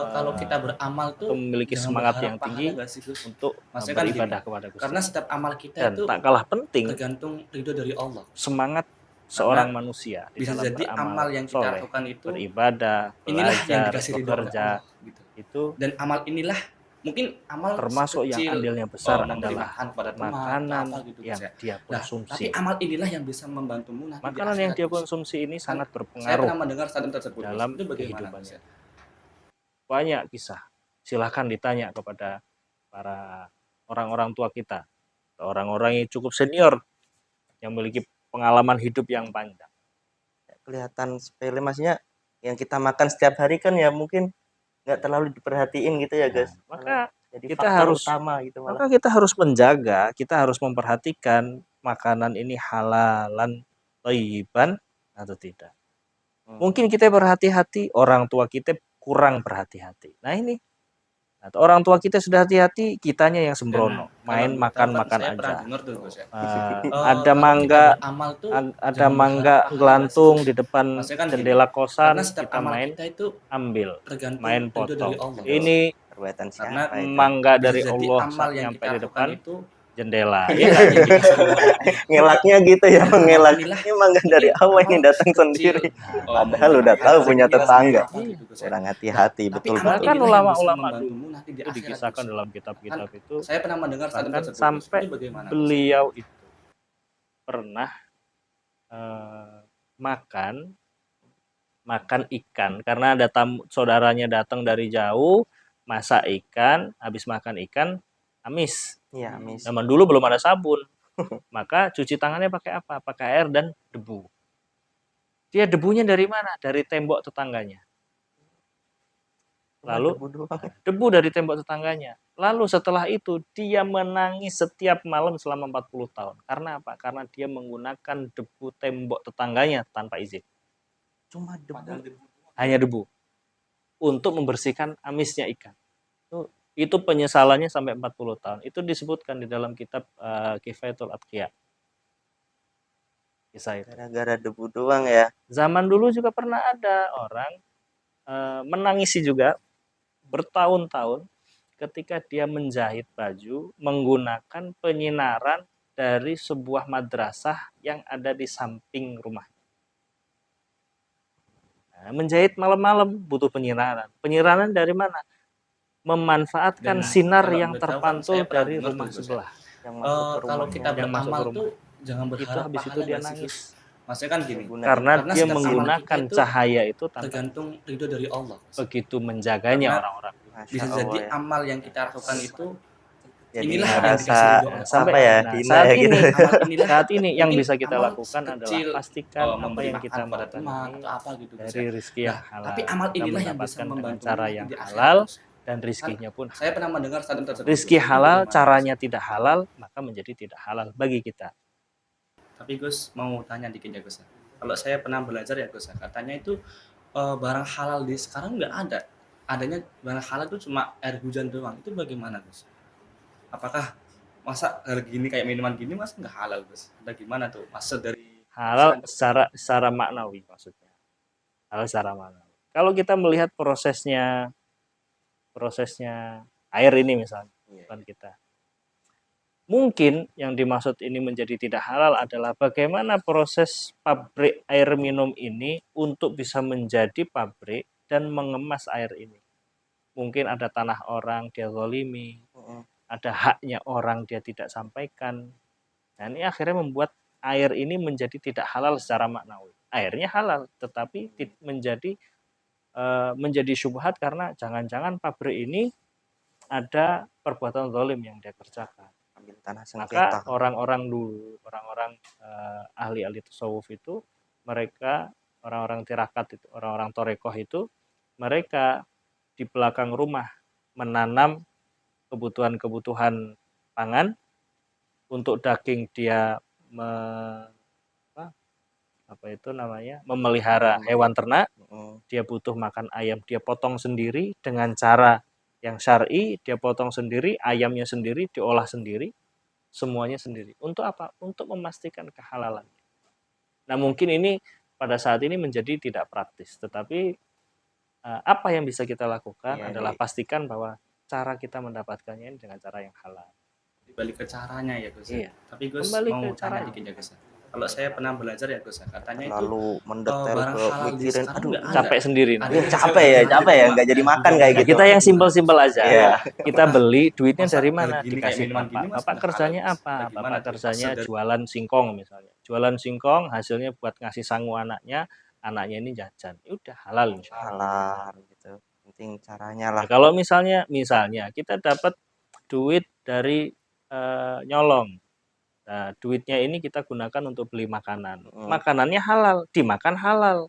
kalau kita beramal tuh memiliki jangan semangat berharap yang tinggi pahala nggak sih, Gus? untuk Maksudnya kan beribadah gini, kepada Gusti. Karena setiap amal kita Dan itu tak kalah penting tergantung ridho dari Allah. semangat seorang manusia di Bisa dalam jadi beramal amal yang kita soleh, lakukan itu beribadah, inilah yang belajar, dikasih ridho oleh bekerja, Allah gitu. itu Dan amal inilah mungkin amal termasuk yang sekecil, andilnya besar memberi adalah makan kepada teman makanan atau apa gitu yang Gus ya. dia Nah, konsumsi. tapi amal inilah yang bisa membantumu nanti di Makanan yang akhirat, dia Gus. konsumsi ini sangat Saya berpengaruh pernah mendengar statement tersebut Gus. dalam Itu bagaimana Gus kehidupannya. ya? Banyak kisah. silahkan ditanya kepada para orang-orang tua kita, orang-orang yang cukup senior, yang memiliki pengalaman hidup yang panjang. Kelihatan sepele, maksudnya yang kita makan setiap hari kan ya mungkin nggak terlalu diperhatiin gitu ya guys. Maka Jadi kita faktor harus utama gitu malah. maka kita harus menjaga, kita harus memperhatikan makanan ini halalan, thayyiban atau tidak. Mungkin kita berhati-hati, orang tua kita kurang berhati-hati. Nah ini, atau orang tua kita sudah hati-hati, kitanya yang sembrono, main Kalau makan-makan saya pernah aja. dengar tuh Gus ya. Ada Kalau mangga, kita beramal tuh ada jangan mangga berharap pahala, gelantung Gus. di depan Maksudnya kan gini, jendela kosan, karena setiap kita amal main, kita itu ambil, tergantung main ridho potong. dari Allah. Ini Perbuatan Karena siapa itu? mangga bisa dari jadi Allah amal saat yang nyampe kita di lakukan depan itu jendela. ini Ya, lah yang dikasih Allah. Ngelaknya gitu ya, Amal mengelak. inilah Ini mangga dari ini Allah ini amal datang sekecil sendiri. oh, Padahal mungkin udah ya, tahu punya rezekinya tetangga. apa gitu Gus ya. Kurang Nah, hati-hati, tapi betul amal betul. bahkan inilah yang bisa ulama-ulama membantumu dulu nanti di itu akhirat dikisahkan Gus. dalam Kan kitab-kitab itu, saya pernah mendengar statement bahkan tersebut Gus. sampai Ini bagaimana Gus? beliau itu pernah makan ikan karena ada saudaranya datang dari jauh, masak ikan, habis makan ikan amis. Iya, amis. Zaman dulu belum ada sabun, maka cuci tangannya pakai apa? Pakai air dan debu. Dia debunya dari mana? Dari tembok tetangganya. Lalu Debu doang. debu dari tembok tetangganya. Lalu setelah itu dia menangis setiap malam selama 40 tahun. Karena apa? Karena dia menggunakan debu tembok tetangganya tanpa izin. Cuma debu. Hanya debu. Untuk membersihkan amisnya ikan. Itu penyesalannya sampai 40 tahun. Itu disebutkan di dalam kitab Kifayatul Atqiya. Kisah itu. Gara-gara debu doang ya. Zaman dulu juga pernah ada orang menangisi juga bertahun-tahun ketika dia menjahit baju menggunakan penyinaran dari sebuah madrasah yang ada di samping rumah. Nah, menjahit malam-malam butuh penyinaran. Penyinaran dari mana? Memanfaatkan sinar kalau yang boleh tahu kan, terpantul saya pernah dari dengar rumah tuh, Gus, ya. sebelah. Yang masuk ke Kalau rumahnya. kita Yang masuk ke beramal rumah. tuh jangan Itu berharap habis itu pahala dia nggak sih, nangis. Gus? Maksudnya kan gini, Karena dia setiap amal menggunakan kita itu cahaya itu tanpa tergantung ridho dari Allah, Gus. begitu menjaganya Karena orang-orang. Masya Bisa Allah jadi ya. amal yang kita lakukan itu Jadi inilah yang ngerasa dikasih ridho Allah. Sampai apa ya, nah, hina saat ya ini, gitu. Amal inilah saat ini yang mungkin bisa kita amal lakukan adalah sekecil, pastikan apa memberi yang makan kita kepada melakukan teman ini atau apa gitu, Gus, dari ya. rezeki yang halal. Tapi amal Kita inilah yang bisa mendapatkan dengan membantu cara nanti yang di akhirat, halal Gus. dan rizkinya pun Saya halal. pernah mendengar statement tersebut. Rizki Gus. Ini halal, bagaimana, caranya Gus? tidak halal, maka menjadi tidak halal bagi kita. Tapi Gus mau tanya dikit ya Gus. Kalau saya pernah belajar ya Gus, katanya itu barang halal di sekarang nggak ada. Adanya barang halal itu cuma air hujan doang. Itu bagaimana Gus? Apakah masa harga gini kayak minuman gini masa nggak halal Gus? Ada gimana tuh? Maksud dari Halal secara maknawi maksudnya. Halal secara maknawi. Kalau kita melihat prosesnya air ini misalnya, bukan kita. Mungkin yang dimaksud ini menjadi tidak halal adalah bagaimana proses pabrik air minum ini untuk bisa menjadi pabrik dan mengemas air ini. Mungkin ada tanah orang dia zalimi, ada haknya orang dia tidak sampaikan. Nah ini akhirnya membuat air ini menjadi tidak halal secara maknawi. Airnya halal, tetapi menjadi syubhat karena jangan-jangan pabrik ini ada perbuatan zalim yang dia kerjakan. Ambil tanah Maka sengketa. orang-orang dulu, orang-orang ahli-ahli tasawuf itu, mereka orang-orang tirakat itu, orang-orang torekoh itu, mereka di belakang rumah menanam kebutuhan-kebutuhan pangan. Untuk daging dia memelihara hewan ternak, dia butuh makan ayam, dia potong sendiri dengan cara yang syar'i, dia potong sendiri, ayamnya sendiri, diolah sendiri, semuanya sendiri. Untuk apa? Untuk memastikan kehalalan. Nah mungkin ini pada saat ini menjadi tidak praktis, tetapi apa yang bisa kita lakukan adalah pastikan bahwa cara kita mendapatkannya ini dengan cara yang halal. Balik ke caranya ya Gus. Iya. Tapi Gus Kembali mau ke tanya caranya. dikit ya Gus. Kalau saya pernah belajar ya Gus, katanya itu Lalu mendetail barang ke halal di mikirin, sekarang aduh nggak ada. Capek sendiri. Ada Iya, yang capek ya, nggak jadi makan kayak gitu. Kita yang simpel-simpel aja. Iya. Kita beli, duitnya Masa dari mana? gini kayak Dikasih minuman bapak. gini, Mas, Bapak nggak kerjanya halal, Mas. apa? Nah, gimana Bapak tuh? kerjanya Maksud dari- jualan singkong misalnya. Jualan singkong hasilnya buat ngasih sangu anaknya ini jajan. Ya udah halal insya Allah. Halal gitu. penting caranya Nah, lah. kalau misalnya kita dapat duit dari nyolong. Nah, duitnya ini kita gunakan untuk beli makanan. Mm. Makanannya halal, dimakan halal.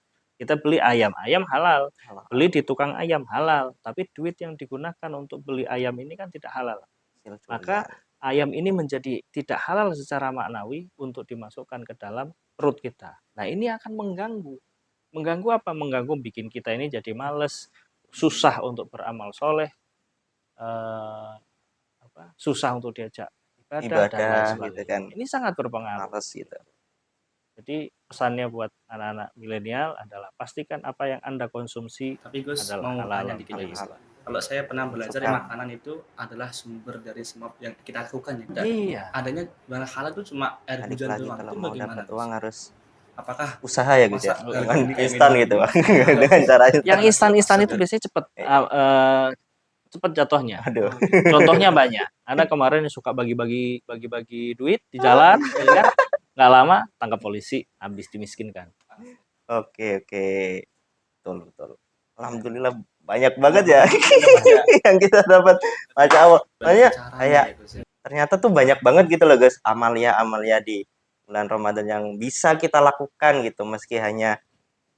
Kita beli ayam halal. Halal. Beli di tukang ayam halal. Tapi duit yang digunakan untuk beli ayam ini kan tidak halal. Hasil Maka curian. ayam ini menjadi tidak halal secara maknawi untuk dimasukkan ke dalam perut kita. Nah, ini akan mengganggu. Mengganggu apa? Mengganggu bikin kita ini jadi males, susah untuk beramal soleh, susah untuk diajak ibadah dan lain Ibadah sebagainya. gitu kan, Ini sangat berpengaruh. males gitu. Jadi pesannya buat anak-anak milenial adalah pastikan apa yang Anda konsumsi Tapi Gus adalah mau halal. tanya dikit ya Gus. halal. Kalau saya pernah belajar Suka. makanan itu adalah sumber dari semua yang kita lakukan ya. Dan Iya. adanya barang halal itu cuma air Balik hujan lagi doang. kalau Itu mau bagaimana dapat Gus? uang harus Apakah usaha ya Gus ya, Masa dengan ini kayak instan minuman gitu gitu? Bang. Dengan cara Yang instan-instan itu Segar. biasanya cepet jatuhnya. Aduh. Contohnya banyak. Ada kemarin yang suka bagi-bagi duit di jalan, ya kan? Nggak lama tangkap polisi, habis dimiskinkan. Oke, betul. Alhamdulillah banyak banget ya yang kita dapat. Masya Allah. Makanya Caranya kayak ya Gus ya. ternyata tuh banyak banget gitu loh guys, amalia di bulan Ramadan yang bisa kita lakukan gitu, meski hanya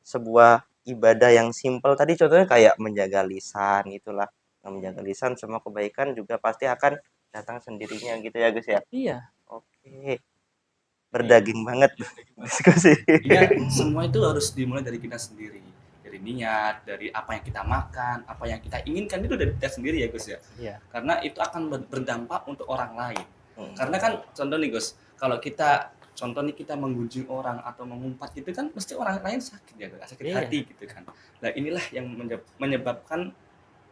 sebuah ibadah yang simpel tadi, contohnya kayak menjaga lisan itulah. Menjaga lisan, semua kebaikan juga pasti akan datang sendirinya gitu ya guys ya. Iya. Oke, berdaging banget diskusi. Iya, semua itu harus dimulai dari kita sendiri. Dari niat, dari apa yang kita makan, apa yang kita inginkan itu dari kita sendiri ya Gus ya. Iya. Karena itu akan berdampak untuk orang lain. Hmm. Karena kan contoh nih Gus, kalau kita menggunjing orang atau mengumpat gitu kan mesti orang lain sakit ya, sakit Iya. hati gitu kan. Nah inilah yang menyebabkan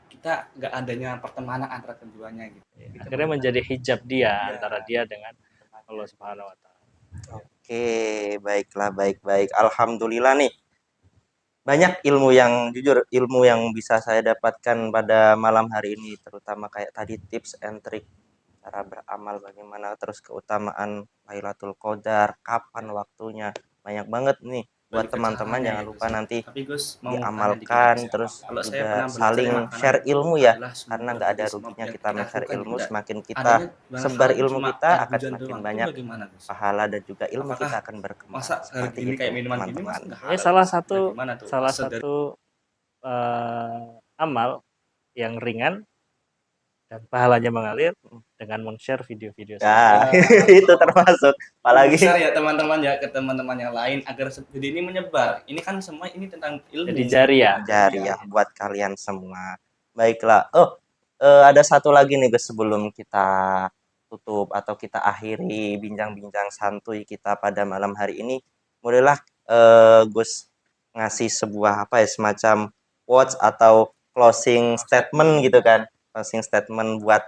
kita nggak adanya pertemanan antara keduanya gitu. Akhirnya menjadi hijab dia antara dia dengan Allah Subhanahu wa taala. Oke, baiklah, baik. Alhamdulillah nih. Banyak ilmu yang jujur, ilmu yang bisa saya dapatkan pada malam hari ini, terutama kayak tadi tips and trick cara beramal bagaimana, terus keutamaan Lailatul Qadar, kapan waktunya. Banyak banget nih buat Bagi teman-teman, caranya jangan ya, lupa Gus. nanti Tapi Gus mau diamalkan, tanya dikit, Gus, ya. terus Kalau saya juga pernah belajar saling makanan share itu ilmu ya, adalah sumber karena nggak ada dari semua ruginya yang kita men-share lakukan ilmu, gitu. semakin kita Adanya barang sebar halal ilmu cuma kita air akan hujan semakin doang. Itu banyak bagaimana Gus? pahala dan juga ilmu Apakah kita akan berkembang. Masa harga Seperti gini itu kayak minuman gini teman-teman. mas nggak Ini halal, salah Gus? satu Bagaimana tuh? salah Maksud dari- satu amal yang ringan dan pahalanya mengalir dengan men-share video-video Nah, saya. itu termasuk apalagi share ya teman-teman ya ke teman-teman yang lain agar video ini menyebar. Ini kan semua ini tentang ilmu. Jadi jariah. jariah buat kalian semua. Baiklah. Ada satu lagi nih guys sebelum kita tutup atau kita akhiri bincang-bincang santuy kita pada malam hari ini. Bolehlah Gus ngasih sebuah apa ya, semacam quotes atau closing statement gitu kan. Closing statement buat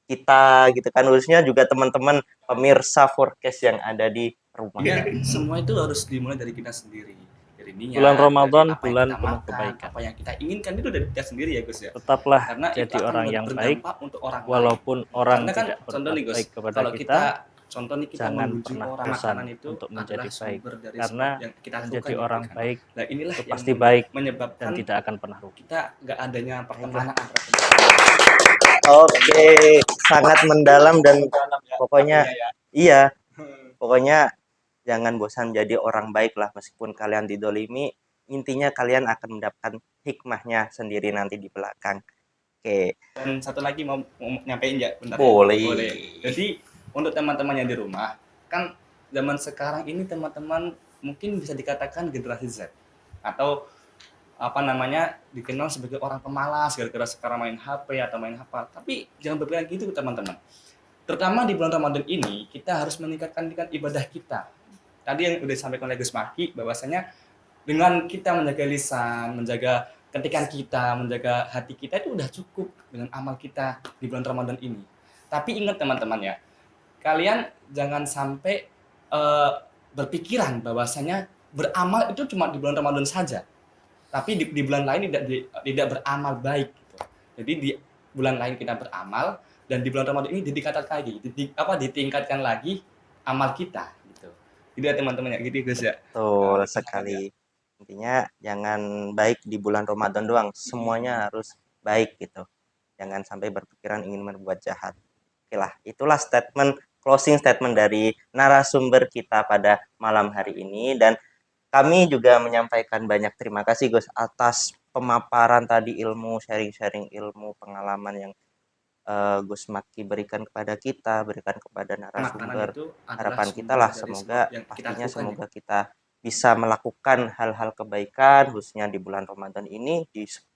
kita gitu kan, khususnya juga teman-teman pemirsa forecast yang ada di rumah. Iya, semua itu harus dimulai dari kita sendiri. Dari niat, Bulan Ramadan, dari apa yang bulan kita penuh makan, kebaikan. apa yang kita inginkan itu dari kita sendiri ya Gus ya. Tetaplah Karena itu jadi akan orang yang baik berdampak untuk orang lain. walaupun orang Karena kan tidak contoh berbuat nih Gus, baik kepada kalau kita. contoh nih kita Jangan menggunjing pernah orang, bosan makanan itu untuk menjadi adalah baik. sumber dari Karena semua yang kita lakukan menjadi gitu orang kan. baik Nah inilah itu yang pasti baik menyebabkan dan tidak akan pernah rugi. kita nggak adanya pertemanan antara Oke, sangat mendalam dan pokoknya iya, pokoknya jangan bosan jadi orang baik lah, meskipun kalian didolimi, intinya kalian akan mendapatkan hikmahnya sendiri nanti di belakang. Oke, Dan satu lagi mau nyampein ya, bentar. Boleh. Boleh. Jadi untuk teman-teman yang di rumah, kan zaman sekarang ini teman-teman mungkin bisa dikatakan generasi Z atau apa namanya dikenal sebagai orang pemalas gara-gara sekarang main HP atau main apa. Tapi jangan berpikiran gitu teman-teman. Terutama di bulan Ramadan ini kita harus meningkatkan ibadah kita. Tadi yang udah disampaikan oleh Gus Maki bahwasanya dengan kita menjaga lisan, menjaga ketikan kita, menjaga hati kita itu udah cukup dengan amal kita di bulan Ramadan ini. Tapi ingat teman-teman ya, kalian jangan sampai berpikiran bahwasanya beramal itu cuma di bulan Ramadan saja. Tapi di bulan lain tidak beramal baik gitu. Jadi di bulan lain kita beramal dan di bulan Ramadan ini ditingkatkan lagi amal kita gitu. Jadi ya teman-teman ya gitu Gus ya. betul sekali. Intinya jangan baik di bulan Ramadan doang, semuanya harus baik gitu. Jangan sampai berpikiran ingin berbuat jahat. Oke lah, itulah closing statement dari narasumber kita pada malam hari ini, dan kami juga menyampaikan banyak terima kasih Gus atas pemaparan tadi, sharing-sharing ilmu, pengalaman yang Gus Maki berikan kepada kita, berikan kepada Makanan narasumber. itu adalah Harapan kita sumber lah dari semoga semua yang kita pastinya lakukan ya. semoga kita bisa melakukan hal-hal kebaikan khususnya di bulan Ramadan ini, di 10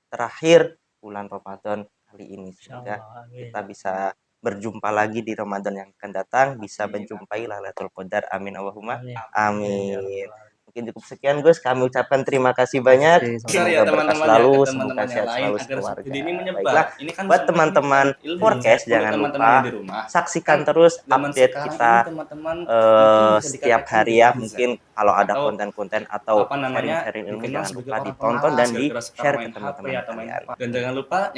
terakhir bulan Ramadan kali ini. Semoga Insyaallah, amin. kita bisa berjumpa lagi di Ramadan yang akan datang, bisa Amin. menjumpai Lailatul Qadar. Amin Allahumma Amin. amin. Ya Rabbal Alamin. Mungkin cukup sekian Gus, kami ucapkan terima kasih banyak. Terima kasih, Share ya Semoga berkah teman-teman ya selalu, ke semoga teman-teman yang sehat lain selalu agar sekeluarga. video ini menyebar. Baiklah, Ini kan buat sumber teman-teman ilmu podcast untuk jangan teman-teman lupa yang di rumah. saksikan Kan terus zaman update sekarang kita ini teman-teman mungkin bisa setiap dikatakan hari ya. netizen Mungkin kalau ada atau konten-konten atau apa namanya sharing-sharing ilmu, dikenal jangan sebagai lupa orang ditonton dan pemalas di gara-gara sekarang share ke main HP teman-teman atau main kalian. apa. Dan jangan lupa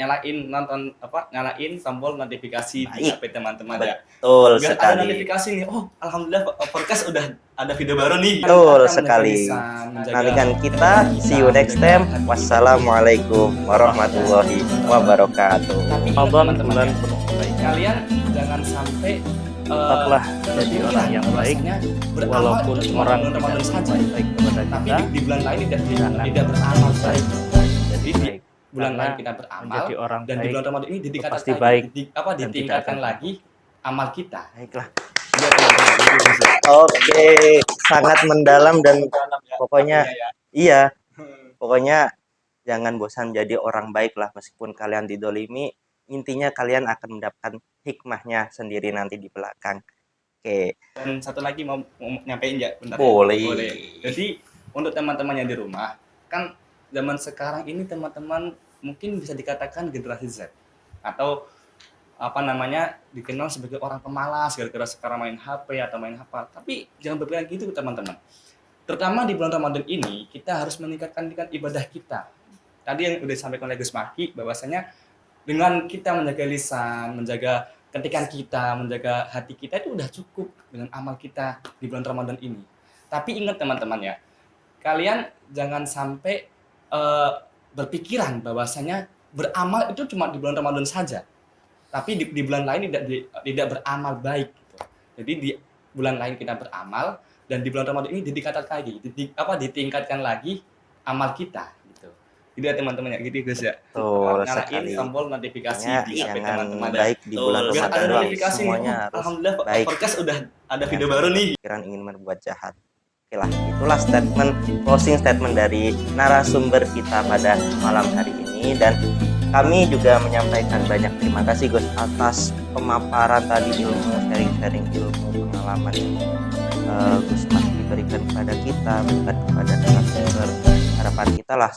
nyalain tombol notifikasi di Baik, HP teman-teman ya. betul Biar ada sekali. notifikasi nih, oh alhamdulillah podcast udah ada video baru nih. Betul Kita menjaga sekali. lisan, menjaga Nantikan kita, see you kita, next menjaga time. hati kita. Wassalamualaikum warahmatullahi wabarakatuh. Tapi ingat Ramadan teman-teman bulan ya, penuh kebaikan. kalian jangan sampai Tetaplah jadi orang yang baik, walaupun orang tidak Ramadan saja, berbuat baik kepada tapi kita, di bulan lain jangan tidak beramal baik. jadi Jadi baik. bulan Karena lain kita beramal menjadi orang dan di baik bulan Ramadan ini itu pasti baik dan tidak ditingkatkan akan lagi amal kita. Baiklah. Iya teman-teman, gitu, Gus. Oke, sangat mendalam dan pokoknya Ya. iya, pokoknya jangan bosan jadi orang baik lah meskipun kalian didolimi. Intinya kalian akan mendapatkan hikmahnya sendiri nanti di belakang. Oke, Dan satu lagi mau nyampein ya, bentar ya? boleh. Jadi untuk teman-teman yang di rumah, kan zaman sekarang ini teman-teman mungkin bisa dikatakan generasi Z atau apa namanya dikenal sebagai orang pemalas gara-gara sekarang main HP atau main apa. Tapi jangan berpikiran gitu teman-teman. Terutama di bulan Ramadan ini kita harus meningkatkan ibadah kita. Tadi yang udah disampaikan oleh Gus Maki bahwasanya dengan kita menjaga lisan, menjaga ketikan kita, menjaga hati kita itu udah cukup dengan amal kita di bulan Ramadan ini. Tapi ingat teman-teman ya, kalian jangan sampai berpikiran bahwasanya beramal itu cuma di bulan Ramadan saja. Tapi di bulan lain tidak beramal baik gitu. Jadi di bulan lain kita beramal dan di bulan Ramadan ini ditingkatkan lagi amal kita gitu. Jadi ya teman-teman ya gitu Gus ya. Betul Nyalain sekali. tombol notifikasi Intinya di HP jangan teman-teman ya. baik di bulan Biar Ramadan ada doang, notifikasi nih, semuanya oh, harus alhamdulillah baik. podcast udah ada Jangan video sampai baru nih. berpikiran ingin berbuat jahat. Oke lah, itulah closing statement dari narasumber kita pada malam hari ini, dan kami juga menyampaikan banyak terima kasih Gus atas pemaparan tadi, sharing-sharing ilmu, pengalaman yang Gus Maki berikan kepada kita, berikan kepada narasumber. Harapan kita lah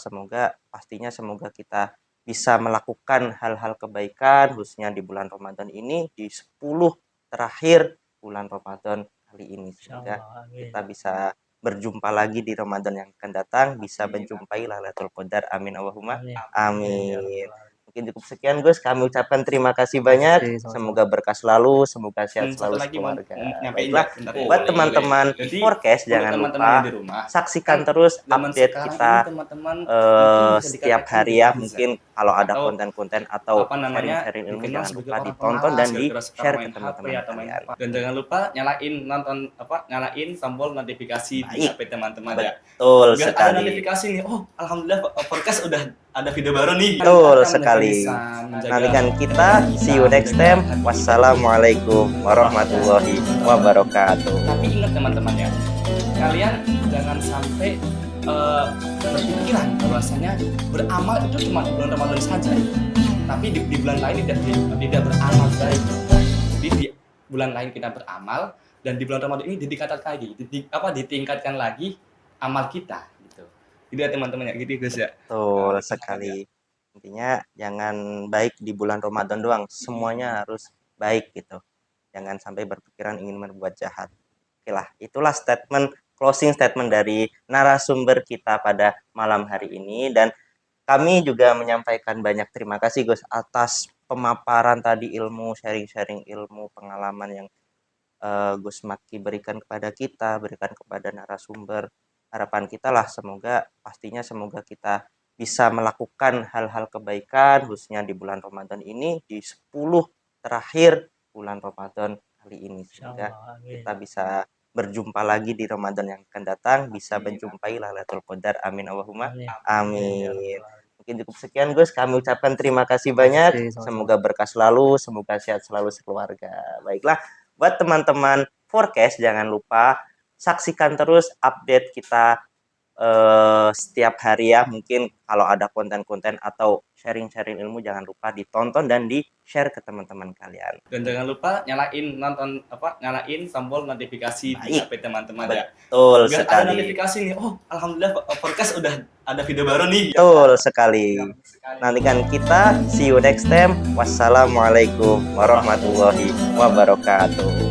semoga kita bisa melakukan hal-hal kebaikan khususnya di bulan Ramadan ini, di 10 terakhir bulan Ramadan kali ini. Semoga Insyaallah, amin. kita bisa berjumpa lagi di Ramadan yang akan datang, bisa Amin. menjumpai Lailatul Qadar. Amin Allahumma Amin. amin. Ya Rabbal Alamin. Mungkin cukup sekian Gus, kami ucapkan terima kasih banyak. Terima kasih, Semoga berkah selalu, semoga sehat Dan satu selalu lagi mau sekeluarga. nyampein Baiklah, ya, bentar ya. buat teman-teman Jadi, podcast untuk jangan teman-teman lupa yang di rumah, saksikan kan terus zaman update sekarang kita ini teman-teman mungkin bisa setiap dikatakan hari ya. netizen Mungkin kalau ada atau konten-konten atau apa namanya sharing-sharing ilmu, dikenal jangan sebagai lupa orang ditonton pemalas dan di gara-gara sekarang share ke main HP teman-teman atau main kalian. apa. Dan jangan lupa nyalain tombol notifikasi di Baik. HP teman-teman ya. Betul Biar ada sekali. notifikasi nih, oh alhamdulillah podcast udah ada video baru nih. Betul Kita menjaga sekali. lisan, menjaga Nantikan kita, hati see you next menjaga time. hati kita. Wassalamualaikum warahmatullahi wabarakatuh. Tapi ingat teman-teman ya, kalian jangan sampai berpikiran bahwasanya beramal itu cuma di bulan Ramadan saja. Tapi di bulan lain tidak beramal baik. Jadi di bulan lain kita beramal dan di bulan Ramadan ini ditingkatkan lagi amal kita gitu. Jadi ya teman-teman ya gitu Gus ya. Betul sekali. Intinya jangan baik di bulan Ramadan doang, semuanya harus baik gitu. Jangan sampai berpikiran ingin berbuat jahat. Oke lah, itulah closing statement dari narasumber kita pada malam hari ini, dan kami juga menyampaikan banyak terima kasih Gus atas pemaparan tadi, sharing-sharing ilmu, pengalaman yang Gus Maki berikan kepada kita, berikan kepada narasumber. Harapan kita lah semoga kita bisa melakukan hal-hal kebaikan khususnya di bulan Ramadan ini, di 10 terakhir bulan Ramadan kali ini. Semoga Insyaallah, amin. kita bisa berjumpa lagi di Ramadan yang akan datang, bisa Amin. menjumpai Lailatul Qadar. Amin Allahumma Amin. amin. Mungkin cukup sekian Gus, kami ucapkan terima kasih banyak. kasih, sama-sama. Semoga berkah selalu, semoga sehat selalu sekeluarga. Baiklah, buat teman-teman Forecast jangan lupa saksikan terus update kita setiap hari ya. Mungkin kalau ada konten-konten atau sharing-sharing ilmu jangan lupa ditonton dan di-share ke teman-teman kalian. Dan jangan lupa nyalain tombol notifikasi di Baik. HP teman-teman ya. Betul Biar ada sekali. notifikasi nih. Oh, alhamdulillah podcast udah ada video baru nih. Betul sekali. Nantikan kita. See you next time. Wassalamualaikum warahmatullahi wabarakatuh.